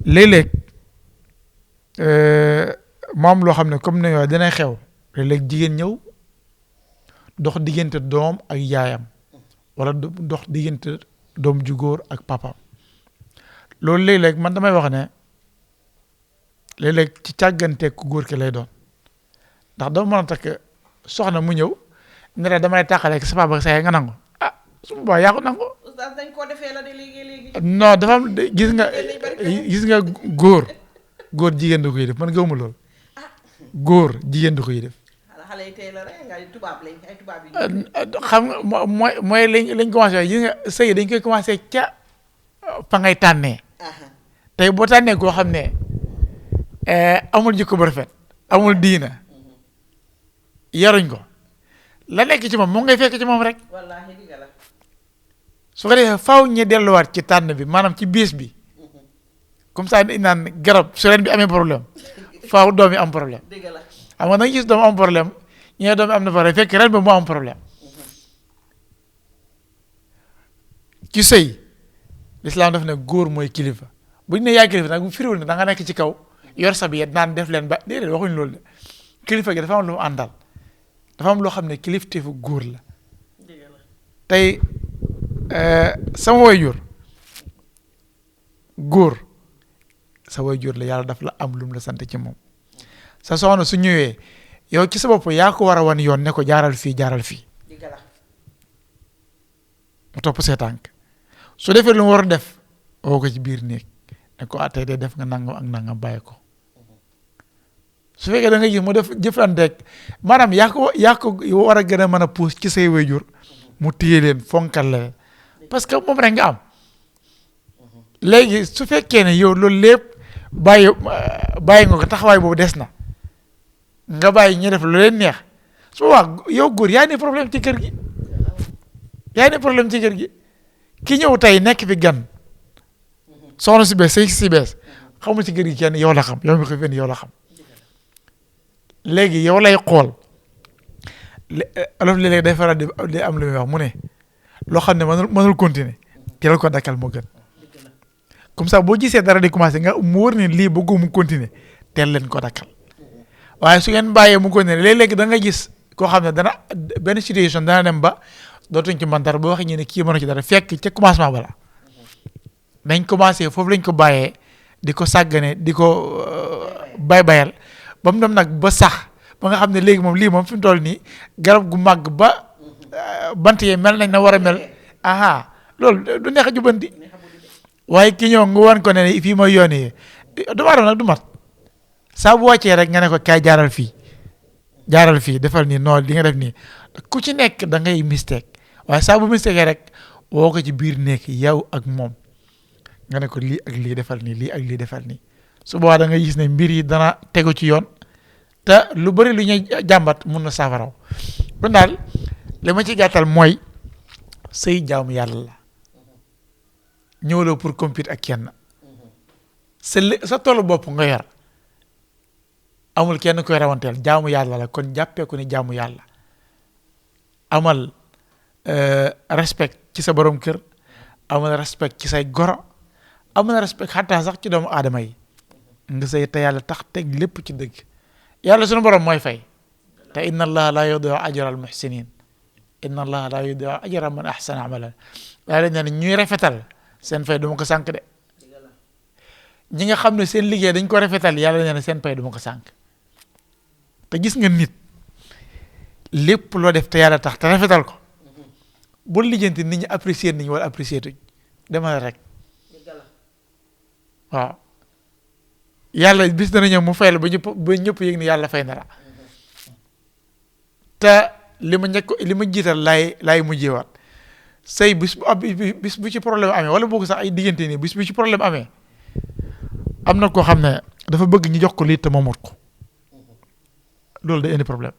léeg-léeg moom loo xam ne comme ne yow dina xew léeg-léeg jigéen ñëw dox diggante doom ak yaayam wala dox diggante doom ju góor ak papam loolu léeg-léeg man damay wax ne léeg-léeg ci càgganteeg ku góor ki lay doon ndax doo mën a takk soxna mu ñëw ne la damay tàqaleeg sa papa sa yaay nga nangu su boobaa yaa ko nangu. dañ ko defee la de léegi. non dafa am gis nga góor jigéen da koy def man gëwuma loolu góor jigéen da koy def. xale yi tey la rek nga tubaab lañ ay tubaab yi. xam nga mooy lañ commencé gis nga sëy dañ koy commencé ca fa ngay tànnee. tey boo tànnee koo xam ne amul jikko bu rafet amul diina yaruñ ko la nekk ci moom moo ngay fekk ci moom rek. wallaahi dëgg la. su ko defee faaw ñu delluwaat ci tànn bi maanaam ci biis bi comme ça dañ naan garab su ren bi amee problème faaw doom yi am problème xam nga da nga gis doom am problème ñu ne doom yi am na problème fekk ren bi moo am problème ci sëy lislaam daf ne góor mooy kilifa bu ñu ne yaay kilifa nag bu firiwul ne da nga nekk ci kaw yor sa bi naan def leen ba déedéet waxuñ loolu de kilifa gi dafa am lu mu àndal dafa am loo xam ne kilifteefu góor la tey sama waajur góor sa waajur la yàlla daf la am lu mu la sant ci moom sa soxna su ñëwee yow ci sa bopp yaa ko war a wan yoon ne ko jaaral fii mu topp see tànk su defee lu mu war a def woo ko ci biir néeg ne ko tey de def nga nangam ak nangam bàyyi ko su fekkee da nga gis mu def jëflanteeg maanaam yaa ko war a gën a mën a puus ci say waajur mu téye leen fonkal leen parce que moom rek nga am léegi su fekkee ne yow loolu lépp bàyyi nga ko taxawaay boobu des na nga bàyyi ñu def lu leen neex su boobaa yow góor yaa ne problème ci kër gi ki ñëw tey nekk fi gan soxna si bees sëy si bees xamul ci kër gi kenn yow la xam yow mi ko fi yow la xam léegi yow lay xool alof léeg-léeg day faral di am lu muy wax mu ne loo xam ne mënul continuer teel ko dakkal moo gën comme ça boo gisee dara di commencé nga mu wër ne lii bëggu mu continuer teel leen ko dakkal waaye su ngeen bàyyee mu continuer léeg-léeg da nga gis koo xam ne dana benn situation dana dem ba dootuñ ci mën dara boo waxee ñu ne kii mënu ci dara fekk ca commencement bala dañ commencé foofu lañ ko bàyyee di ko sàggane di ko bayal ba mu dem nag ba sax ba nga xam ne léegi moom lii moom fi mu toll nii garab gu màgg ba bant yee mel nañ na war a mel aha loolu du neex a jubanti waaye ki ñëw nga wan ko ne fii mooy yoon yi dama doon nag du mat saa bu wàccee rek nga ne ko kaay jaaral fii defal nii noonu li nga def nii ku ci nekk da ngay mistake waaye saa bu mistake rek woo ko ci biir nekk yow ak moom nga ne ko lii ak lii defal nii lii ak lii defal nii su boobaa da ngay gis ne mbir yi dana tegu ci yoon te lu bari lu ñuy jàmbat mun na saafaraw kon daal li ma ci gàttal mooy sëy jaamu yàlla la ñëwloo pour compete ak kenn sa tollu bopp nga yor amul kenn koy rawanteel jaamu yàlla la kon jàppee ko ni jaamu yàlla amal respect ci sa borom kër amal respect ci say goro amal respect xataa sax ci doomu aadama yi nga sëy te yàlla tax teg lépp ci dëgg yàlla sunu borom mooy fay te inna allaha la yudiu ajra al muhsinin inna allaha la yudiu ajra man ahsana amalan waaye dañ ne ñuy rafetal seen fay du ma ko sànq de ñi nga xam ne seen liggéey dañ ko rafetal yàlla nee na seen fay du ma ko sànq te gis nga nit lépp loo def te yàlla tax te rafetal ko bul lijjanti nit ñi apprécier nit ñi wala apprécier tuñ demal rek waaw yàlla bis dana ñëw mu fay la ba ñëpp yëg ni yàlla fay na la te li ma jiital laay mujjeewaat sëy bis bu ci problème amee wala boog sax ay diggante nii bis bu ci problème amee am na koo xam ne dafa bëgg ñu jox ko lii te moomut ko loolu day indi problème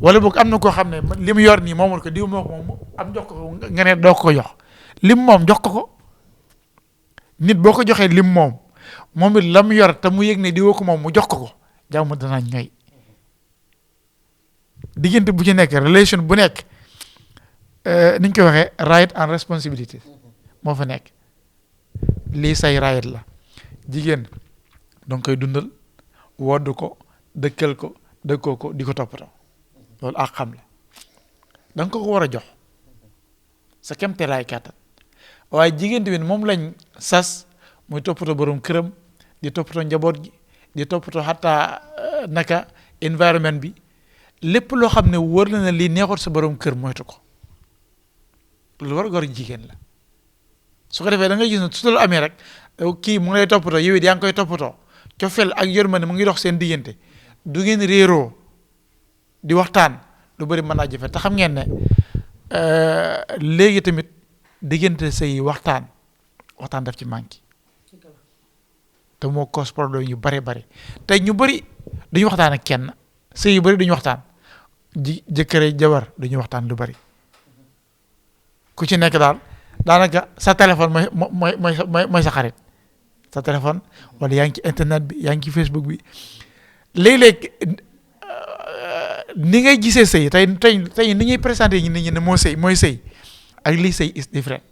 wala boog am na koo xam ne li mu yor nii moomut ko diw moo ko moom am jox ko nga ne doo ko jox lim moom jox ko nit boo ko joxee lim moom it la mu yor te mu yëg ne diwoo ko moom mu jox ko jàmm dana ñooy diggante bu ci nekk relation bu nekk niñ koy waxee right and responsibility moo fa nekk lii say right la jigéen danga koy dundal wodd ko dëkkal ko dëkkoo ko di ko toppatoo loolu ak xam la danga ko war a jox sa kemte laay kàttan waaye jigéen tamit moom lañ sas muy toppatoo borom këram di toppatoo njaboot gi di toppatoo xataa naka environnement bi lépp loo xam ne wóor na ne lii neexut sa borom kër moytu ko lu war a gor jigéen la su ko defee da ngay gis ne su loolu amee rek kii mu ngi lay toppatoo yow it yaa ngi koy toppatoo cofeel ak yërmande mu ngi dox seen diggante du ngeen réeroo di waxtaan lu bari mën naa jëfe te xam ngeen ne léegi tamit diggante say waxtaan daf ci manqué te moo cause problème yu bari te ñu bari duñu waxtaan ak kenn sëy yu bari duñu waxtaan jëkkëre jabar duñu waxtaan lu bari ku ci nekk daal daanaka sa téléphone mooy sa xarit sa téléphone wala yaa ngi ci internet bi yaa ngi ci Facebook bi léeg-léeg ni ngay gisee sëy tey ni ñuy présenté nit ñi ne mooy sëy ak lii sëy is different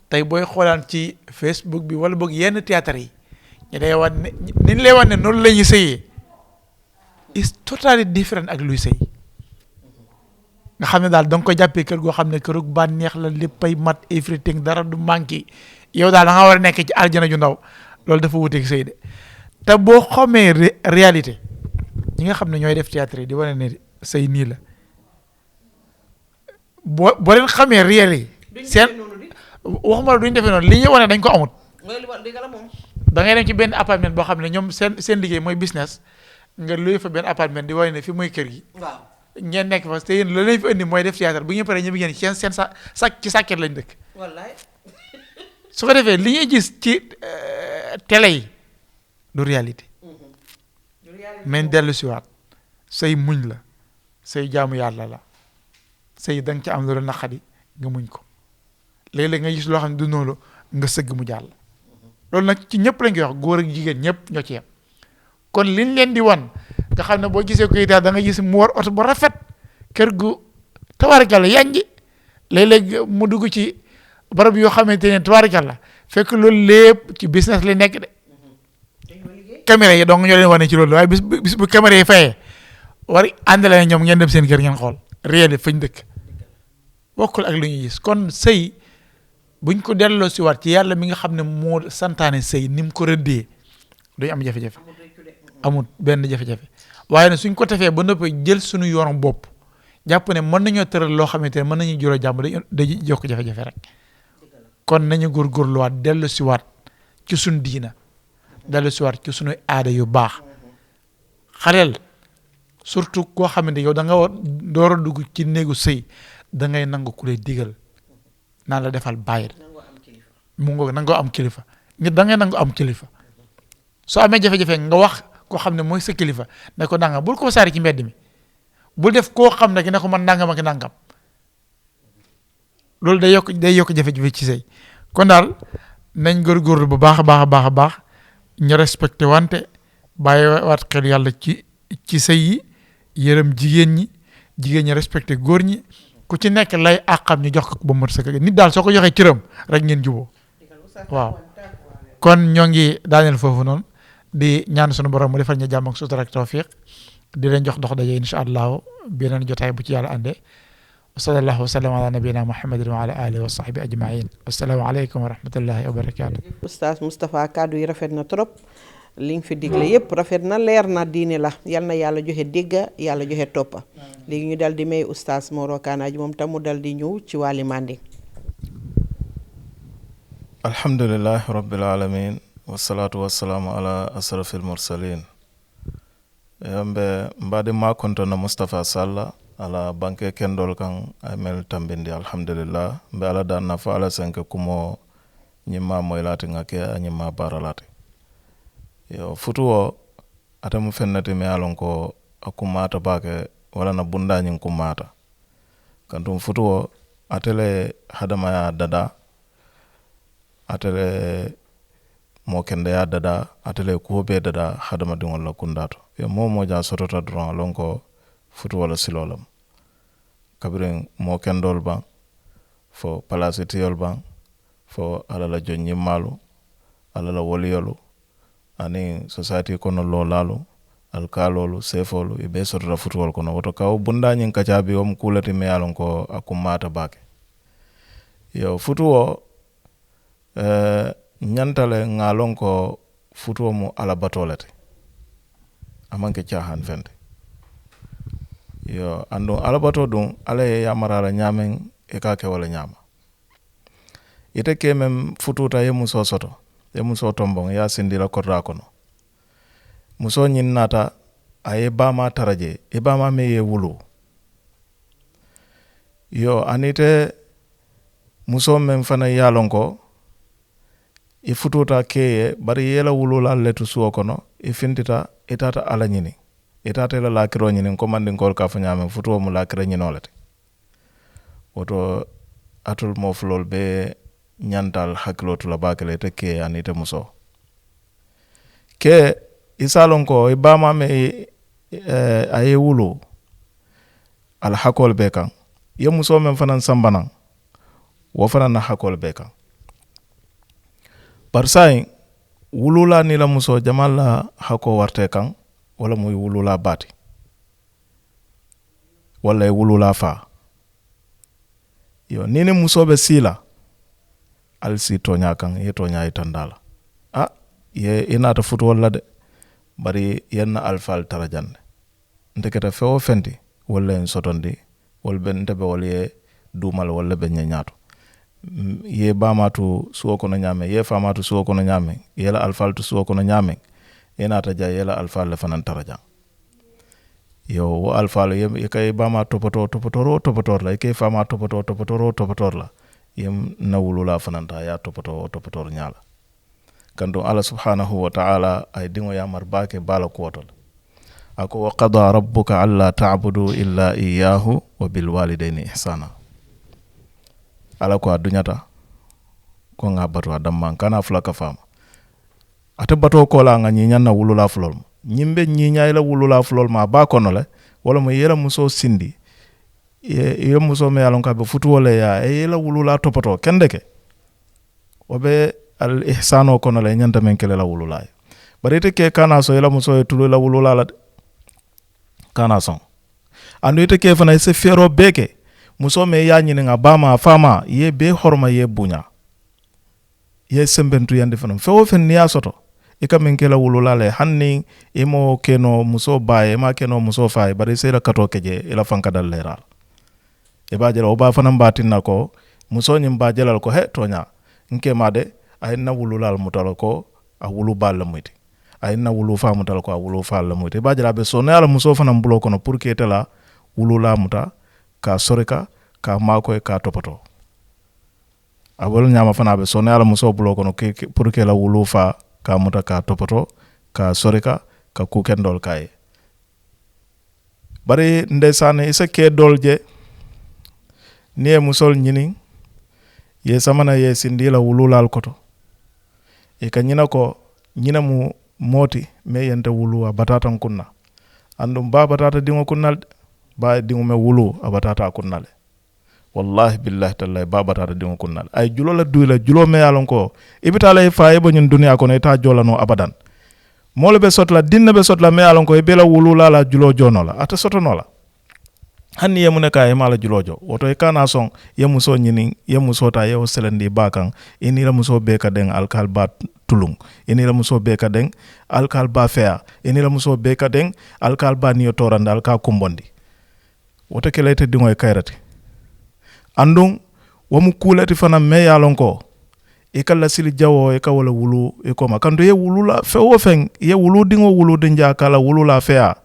tey booy xoolaan ci Facebook bi wala boog yenn théâtre yi ñu day wan ne ni ñu lay wan ne noonu la ñuy sëyee is totally different ak luy sëy nga xam ne daal da nga ko jàppee kër goo xam ne kërug bànneex la léppay mat everything dara du manqué yow daal da nga war a nekk ci aljana ju ndaw loolu dafa wuteeg sëy de te boo xamee réalité ñi nga xam ne ñooy def théâtre yi di wane ne sëy nii la boo leen xamee réel yi seen waxuma la duñ defee noonu li ñuy wane dañ ko amut da ngay dem ci benn appartement boo xam ne ñoom seen liggéey mooy business nga luy fa benn appartement di wane ne fi mooy kër gi ngeen nekk fa te yéen la leen fi indi mooy def théâtre bu ñu paree ñëpp ngeen seen ci sàkket lañ dëkk wallaay su ko defee li ñuy gis ci télé yi du réalité mais dellu siwaat say muñ la say jaamu yàlla la say da nga ci am loolu naqadi nga muñ ko léeg-léeg nga gis loo xam ne du noonu nga sëgg mu jàll loolu nag ci ñëpp lañ koy wax góor ak jigéen ñëpp ñoo ci yem kon liñ leen di wan nga xam ne boo gisee koy daal da nga gis mu war oto bu rafet kër gu tabaarkalla yanji léeg-léeg mu dugg ci barab yoo xamante ne tabaarkalla fekk loolu lépp ci business li nekk de caméra yi donc ñoo leen wane ci loolu waaye bis bu caméra yi fayee war àndale ñoom ngeen dem seen kër ngeen xool réel fañ dëkk bokkul ak lu ñuy gis kon sëy buñ ko delloo si waat ci yàlla mi nga xam ne moo santaane sëy ni mu ko rëddee duñ am jafe-jafe amul benn jafe-jafe waaye nag suñ ko tefee ba noppi jël suñu yoonu bopp jàpp ne mën nañoo tëral loo xamante ne mën nañu juróo jàmm dañuy jokk jafe-jafe rek kon nañu góorgóorluwaat dellu si waat ci suñ diina dellu si waat ci suñu aada yu baax xaleel surtout koo xamante yow da nga war door a dugg ci néegu sëy da ngay nangu ku lay digal naan la defal bàyyil mu ngoog nangoo am kilifa nit da ngay nangu am kilifa soo amee jafe-jafe nga wax koo xam ne mooy sa kilifa ne ko nangam bul ko saari ci mbedd mi bul def koo xam ne ki ne ko man nangam ak nangam loolu day yokk jafe-jafe ci sëy kon daal nañ góorgóorlu bu baax a baax ñu respecté wante bàyyi waat xel yàlla ci sëy yi yërëm jigéen ñi respecté góor ñi ku ci nekk lay àqam ñu jox ko ba mot sa kër nit daal soo ko joxee cëram rek ngeen juboo waaw kon ñoo ngi daaneel foofu noonu di ñaan sunu borom mu defal ñu jàmm ak sutura ak tawfiq di leen jox dox daje incha allahu beneen jotaay bu ci yàlla àndee wa sallallahu wa sallam ala nabiyina muhammadin wa ala alihi wa sahbi ajmain assalaamu aleykum wa rahmatullahi wa barakatuh Oustaz Moustapha kaddu yi rafet na trop li nga fi digle yépp rafet na leer na diine la yal na yàlla joxe dégga yàlla joxe toppa léegi ñu dal di may Oustaz Moro Kanaji moom tam mu dal di ñëw ci wàlli mandi alhamdulillahi rabbil alamin wassalatu wassalamu ala asrafil mursalin yambe mbadi ma kontona Moustapha Salla ala banque kendol kan amel tambindi alhamdulillah mbe ala dan nafa ala senke kumo ñimma moylati ngake a ñimma baralati yo futuwo atamu fennati me alon ko akumata bake wala na bundañin kumata kantum futuwo atele hadamaya dada atele mo kende ya dada atele kuobe dada hadama dingol la kundato yo mo ja sotota dron lon ko futuwo la silolam kabirin mo kendol ban fo palasitiyol ban fo alala jonni malu alala woliyolu ani society kono lo lalu alkalolu sefolu e be sotota futuwol kono woto kaw bundañin kacabi om kulati me alon ko akumata bake yo futuwo ñantale ngalon ko futuwo mu ala batolete amanke caahan fende yo andu ala bato dun ala ye yamarala ñamen e ka ke wala ñama ite ke mem fututa ye muso soto ye muso tombon ya sindira korra kono muso ñin nata aye bama taraje e bama me ye wulu yo anite muso men fana yalon ko i fututa keye bari yela wulula letu suwo kono i fintita itata ala ñini itata la lakiro ñini ko mandin kol ka fa ñame futuwo mu lakira ñinolete woto atul moflol be ñantal hakkilo tula bakele te ke anite muso ke isalon ko ibama me aye wulu al hakol be kan ye muso men fanan sambanan wo fanan na hakol be kan barsay wulula ni la muso jamal la hako warte kan wala muy wulula bati wala wulula fa yo nini muso be sila al si tonya kan ye tonya itandala ye inata futu wala de bari yenna alfal tarajanne ndeketa fewo fendi wala en sotondi wala ben tebe wala ye dumal wala be nyato ye bamatu suwo kono nyame ye famatu suwo kono nyame yela alfal tu suwo kono nyame inata ja yela alfal le fanan tarajan yo wo alfal ye kay bama topotor la ke fama topotor la yem nawulula fananta ya topotor nyala kando Allah subhanahu wa ta'ala ay dingo yamar bake bala kotol ako wa qada rabbuka alla ta'budu illa iyyahu wa bil walidayni ihsana ala ko adunyata ko ngabato adamman kana fulaka fama ate bato ko la nga nyanna wulula fulol nyimbe nyinya ila wulula fulol ma ba kono le wala mo yela muso sindi ye muso me alon ka be futu wala ya ila wulula topoto kendeke obe al ihsano kono le nyanta men kele la wulula bari te ke kana so ila muso e tulu la wulula la kana son andu te ke fana se fero beke muso me ya nyini nga bama fama ye be horma ye bunya ye sembentu yande fana fewo fen niya soto ika men kela wulula le hanni imo keno muso baye ma keno muso faye bari sera kato keje ila fanka dal leral e bajela o ba fana batinna ko muso nyim bajela ko he tonya nke made ay na wulula mutalo ko a wulu balla muti ay na wulu fa mutalo ko a wulu fa la muti bajela be sonne ala muso fana bulo kono pour que tela wulula muta ka soreka ka mako e ka topoto abol nyama fana be sonne ala muso bulo kono pour que la wulu fa ka muta ka topoto ka soreka ka kukendol kay bari ndesane isa ke dolje nie musol nyini ye samana ye sindila wululal koto e ka nyina ko nyina mu moti me yente wulu a batatan kunna andum ba batata dingo kunnal ba dingo me wulu a batata kunnale wallahi billahi tallahi ba batata dingo kunnal ay julo la duila julo me yalon ko ibitala e fa e bo nyun dunya ko ne ta jolano abadan mole be sotla dinna be sotla me yalon ko e bela wulu la julo jonola ata sotonola hanni ye muneka e mala julojo woto e kana son ye muso nyini ye muso ta ye o selendi bakan ini la muso be ka den alkal ba tulung ini la muso be ka den alkal ba fea ini la muso be ka den alkal ba niyo toranda alka kumbondi woto ke lete dingo e kayrati andung wamu kulati fana me yalon ko e kala sili jawo e ka wala wulu e ko ma kando ye wulu la fe wo fen ye wulu dingo wulu dinja kala wulu la fea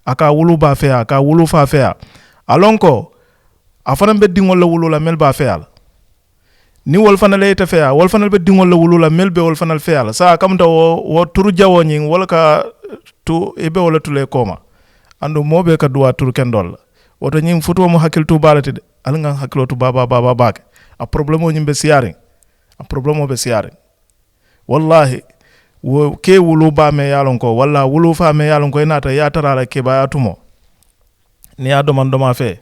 aka wulu ba fea aka wulu fa fea alonko afana be dingol la wulula mel ba feyal ni wol fana le te feya wol fana be dingol la wulula mel be wol fana feyal sa kam to wo turu jawo nyin wala ka tu ebe wala tule koma andu mobe ka duwa tur kendol woto nyim futo mo hakil tu balati de al nga hakilo tu baba baake a problème nyim be siaring a problème be siaring wallahi wo ke wulu ba me yalon ko walla wulu fa me yalon ko inata ya tarala ke ba atumo ni ado man doma fe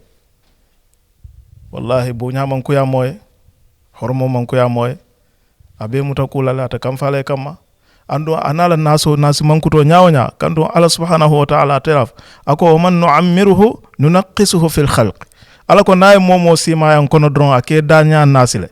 wallahi bu nyaman ko ya moy hormo man ko ya moy abe mutakula la ta kam fale kamma ando anala naso nasi mankuto nyaawnya kando Allah subhanahu wa ta'ala taraf ako man nu'ammiruhu nunqisuhu fil khalq ala ko nay momo sima yan kono dron ake danya nasile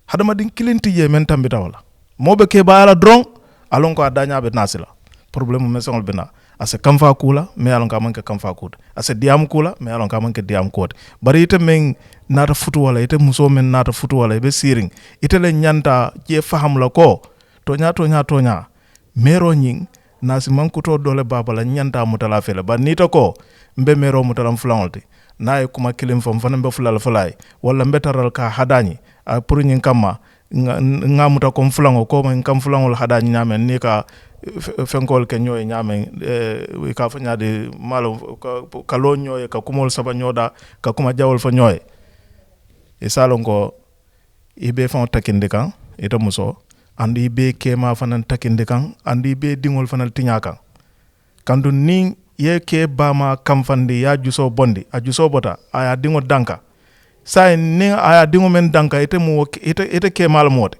hadama din kilinti je men tambita wala mobe ke baala dron alon ko danya be nasila problème me songol bina ase kamfa kula me alon ka manke kamfa kut ase diam kula me alon ka manke diam kut bari ite men nata futu wala ite muso men nata futu wala be siring ite le nyanta je faham la ko tonya mero nying nasi mankuto dole baba la nyanta mutala fele ba nita ko mbe mero mutala fulangolti naye kuma kilim fam fana mbe fulal fulay wala mbe taral ka hadani a pour nyin kama nga muta ko fulango ko man kam fulangol hadani nyame ni ka fenkol ke nyoy nyame ka fa nyaade malo ka lo nyoy ka kumol saba nyoda ka kuma jawol fa nyoy e salon ko ibe fon takinde kan ita muso andi be kema fanan takinde kan andi be dingol fanal tinya kan kandu ni ye ke bama kamfandi ya juso bondi a juso bota aya dingo danka sai ni aya dingo men danka ite ke mal mode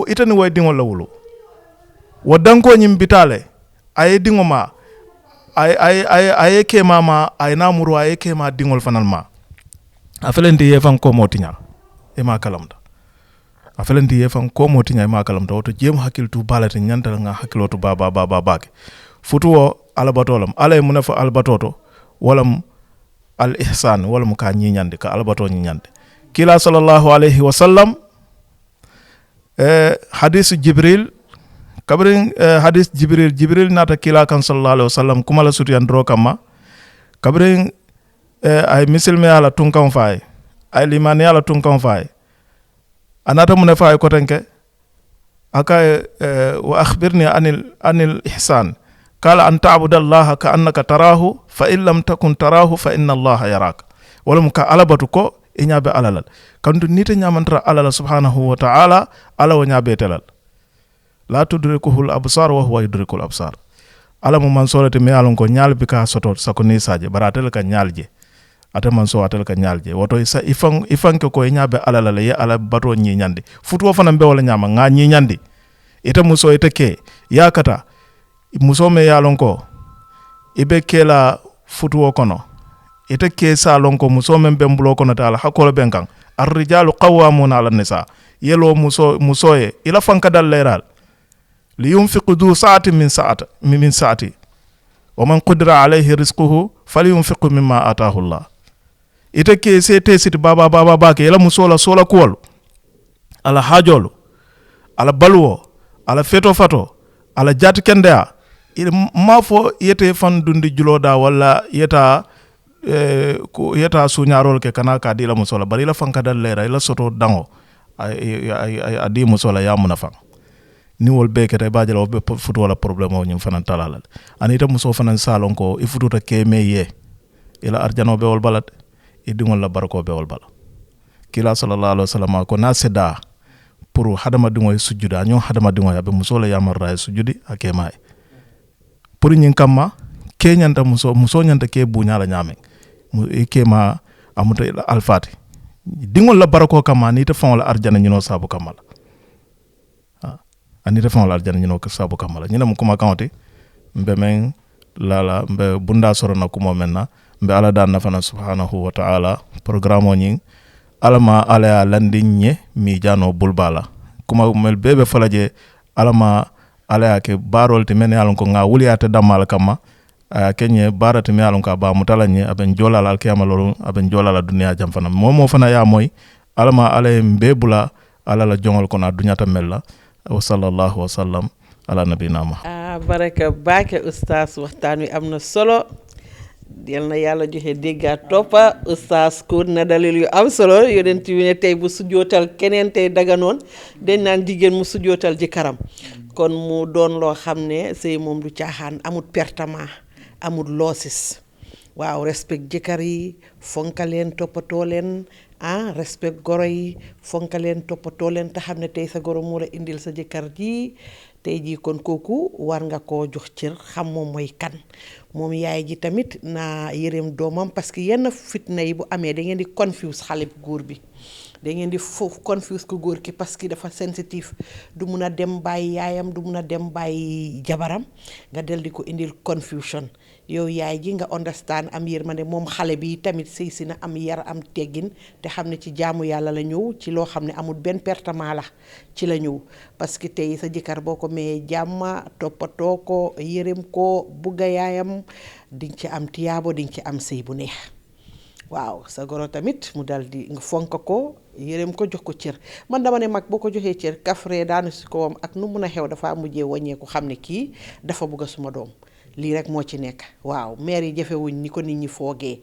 ite ni way dingo lawulu wo danko nyim bitale ay dingo ma ay ke mama ay namuru ay ke ma dingol fanal ma afelenti ye fan ko motinya e ma kalamda afelenti ye fan ko motinya e ma kalamda woto jem hakiltu balati nyanta nga hakilotu baba ke futuwo albatolam alay mu ne fa albatoto walam al ihsan walam ka ñiñande ka albato ñiñande kila sallallahu alayhi wa sallam hadith jibril kabrin hadith jibril nata kila kan sallallahu alayhi wa sallam kuma la sutiyan dro kama kabrin ay misilme ala tunkan fay ay limani ala tunkan fay anata mu ne fay ko tanke aka wa akhbirni anil ihsan قال أن تعبد الله كأنك تراه فإن لم تكن تراه فإن الله يراك ولم كألبتكو إنيا بألال كنت نيت نيامنترا ألال سبحانه وتعالى ألا ونيا بيتلال لا تدركه الأبصار وهو يدرك الأبصار ألا من سورة ميالون كو نيال بكا سوتو سكوني ساجي براتل كا نيالجي ata man so atel ka nyaalje woto isa ifan ko inya be alala le ya ala bato nyi nyandi futu fana be wala nyama nga nyi nyandi ita muso ita ke yakata musome ya lonko ibe kela futuwo kono ite ke sa lonko musome bembulo kono tala hakolo benkan ar-rijalu qawwamuna 'ala an-nisa yelo musoye ila fanka dal leral li yunfiqu du sa'ati min sa'ati wa man qadara 'alayhi rizquhu falyunfiq mimma ataahu Allah ite ke se te sit baba ke ila musola sola kuwol ala hajolu ala balwo ala feto fato ala jat kendea ma fo yete fan dundi juloda wala yeta ko yeta suñarol ke kana ka dila musola bari la fanka dal lera ila soto dango ay adi musola ya munafa ni wol beke tay bajala be futu wala problème o ñim fanan talal anita muso fanan salon ko e fututa kemeye ila arjano be wol balat e dingol la barako be wol bala kila sallallahu alaihi wasallam ko na seda pour hadama dingo sujuda ñoo hadama dingo ya be musola ya marra sujudi akemay pour ñin kamma ke ñanta muso ñanta ke buñala ñame mu ke ma amuta alfati dingol la barako kama ni te fon la arjana ñino sabu kamala ani te fon la arjana ñino sabu kamala ñina mu kuma kawti mbe men lala mbe bunda sorona kuma menna mbe ala dan nafana subhanahu wa ta'ala programme ñing alama ala landinye mi jano bulbala kuma mel bebe falaje alama ala yake barol te mene alon ko nga wuliyata damal kama kenye barate me alon ka ba mutalanye aben jolala alkiyama lolu aben jolala dunya jam fana momo fana ya moy alama ala mbebula ala la jongol ko na dunyata mella wa sallallahu wa sallam ala nabina muhammad baraka baake oustaz waxtaan wi amna solo yal na yàlla joxe dégga toppa oustaz ko na dalil yu am solo yonent wi ne tey bu sujootal keneen tey daganoon dañ naan jigéen mu sujootal ji karam kon mu doon loo xam ne sëy moom du caaxaan amul pertement amul loosis waaw respect jëkkër yi fonka leen toppatoo leen respect goro yi fonka leen toppatoo leen te xam ne tey sa goro moo la indil sa jëkkër ji tey jii kon kooku war nga koo jox cër xam moom mooy kan moom yaay ji tamit na yërëm doomam parce que yenn fitna yi bu amee da ngeen di confuse xale bu góor bi da ngeen di foofu confuse ko góor ki parce que dafa sensitif du mun a dem bàyyi yaayam du mun a dem bàyyi jabaram nga del di ko indil confusion yow yaay ji nga understand am yërmande moom xale bi tamit sëy si na am yar am teggin te xam ne ci jaamu yàlla la ñëw ci loo xam ne amul benn pertement la ci la ñëw parce que tey sa jëkkër boo ko mayee jàmma toppatoo ko yërëm ko bugga yaayam dinga ci am tiyaabo dinga ci am sëy bu neex waaw sa goro tamit mu dal di nga fonk ko yërëm ko jox ko cër man dama ne mag boo ko joxee cër kafre daanu si kawam ak nu mun a xew dafa mujjee wàññeeku xam ne kii dafa bugga suma doom lii rek moo ci nekk waaw maire yi jafewuñ ni ko nit ñi foogee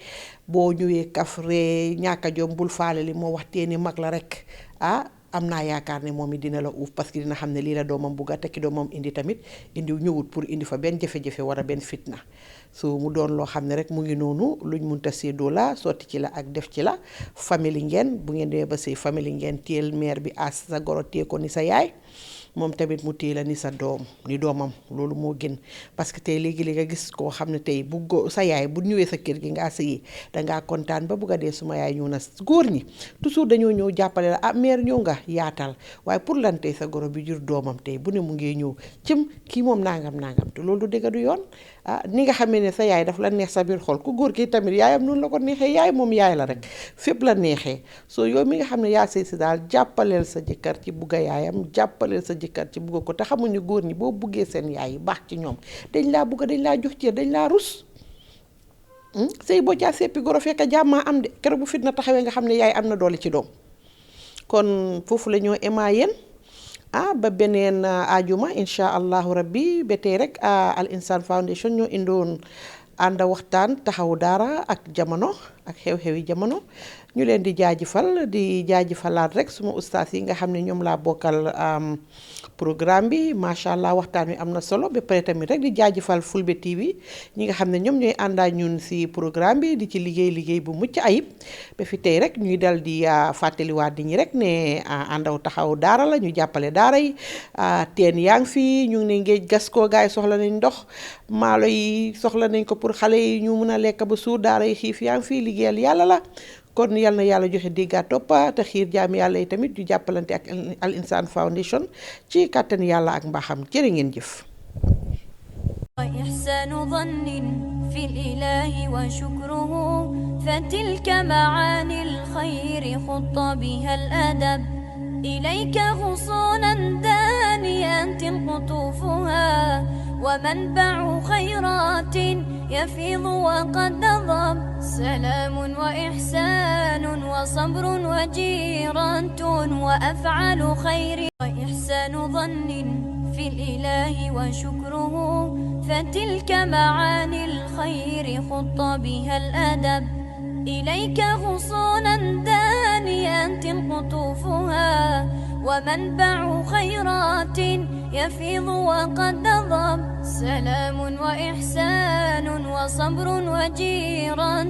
boo ñëwee kafre ñàkk a jom bul faale li moo wax teeni mag la rek am naa yaakaar ne moom it dina la uuf parce que dina xam ne lii la doomam bugga tekki doomam indi tamit indi ñëwut pour indi fa benn jafe-jafe wala benn fitna so mu doon loo xam ne rek mu ngi noonu luñ munta séddoo la sotti ci la ak def ci la famille ngeen bu ngeen demee ba sëy famille ngeen téel mère bi as sa goro téye ko ni sa yaay moom tamit mu téye la ni sa doom ni doomam loolu moo gën parce que tey léegi-léegi nga gis koo xam ne tey bu sa yaay bu ñëwee sa kër gi ngaa sëyi dangaa kontaan ba bugg a dee suma yaay ñëw na góor ñi toujours dañoo ñëw jàppale la mère ñëw nga yaatal waaye pour lan tey sa goro bi jur doomam tey bu ne mu ngee ñëw cim kii moom nangam te loolu du dëgg du yoon ni nga xamee ne sa yaay daf la neex sa biir xol ku góor ki tamit yaayam noonu la ko neexee yaay moom yaay la rek fépp la neexee soo yow mi nga xam ne yaa sëy si daal jàppaleel sa jëkkër ci bugga yaayam jàppaleel sa jëkkër ci bugga ko te xamuñu góor ñi boo buggee seen yaay yi baax ci ñoom dañ laa bugga dañ laa jox cër dañ laa rus sëy boo caa seppi goro fekk jàmmaa am de keroog bu fitna taxawee nga xam ne yaay am na doole ci doom kon foofu la ñoo emaa yéen ba beneen ajuma incha allahu rabbi ba tey rek Al Insaan Foundation ñoo indoon ànda waxtaan taxawu daara ak jamono ak xew-xewi jamono ñu leen di jaajëfalaat rek suma ustaas yi nga xam ne ñoom laa bokkal programme bi macha allah waxtaan wi am na solo ba pare tamit rek di jaajëfal Fulbe TV ñi nga xam ne ñoom ñooy àndaa ñun si programme bi di ci liggéey bu mucc ayib ba fi tey rek ñuy dal di fàttaliwaat di ñi rek ne àndaw taxaw daara la ñu jàppale daara yi teen yaa ngi fi ñu ngi ne ngéej gas koo gaay soxla nañ ndox maalo yi soxla nañ ko pour xale yi ñu mun a lekk ba suur daara yi xiif yaa ngi fi liggéeyal yàlla la kon yal na yàlla joxe dégga toppa te xiir jaam yàlla yi tamit ñu jàppalante ak Al Insaan Foundation ci kàttan yàlla ak mbaaxam jërë ngeen jëf وإحسان ظن في الإله وشكره فتلك معاني الخير خط بها الأدب إليك غصونا دانيات قطوفها ومنبع خيرات يفيض وقد نظم سلام وإحسان وصبر وجيرة وأفعال خير وإحسان ظن في الإله وشكره فتلك معاني الخير خط بها الأدب إليك غصونا دانيات قطوفها ومنبع خيرات يفيض وقد نظم سلام وإحسان وصبر وجيرة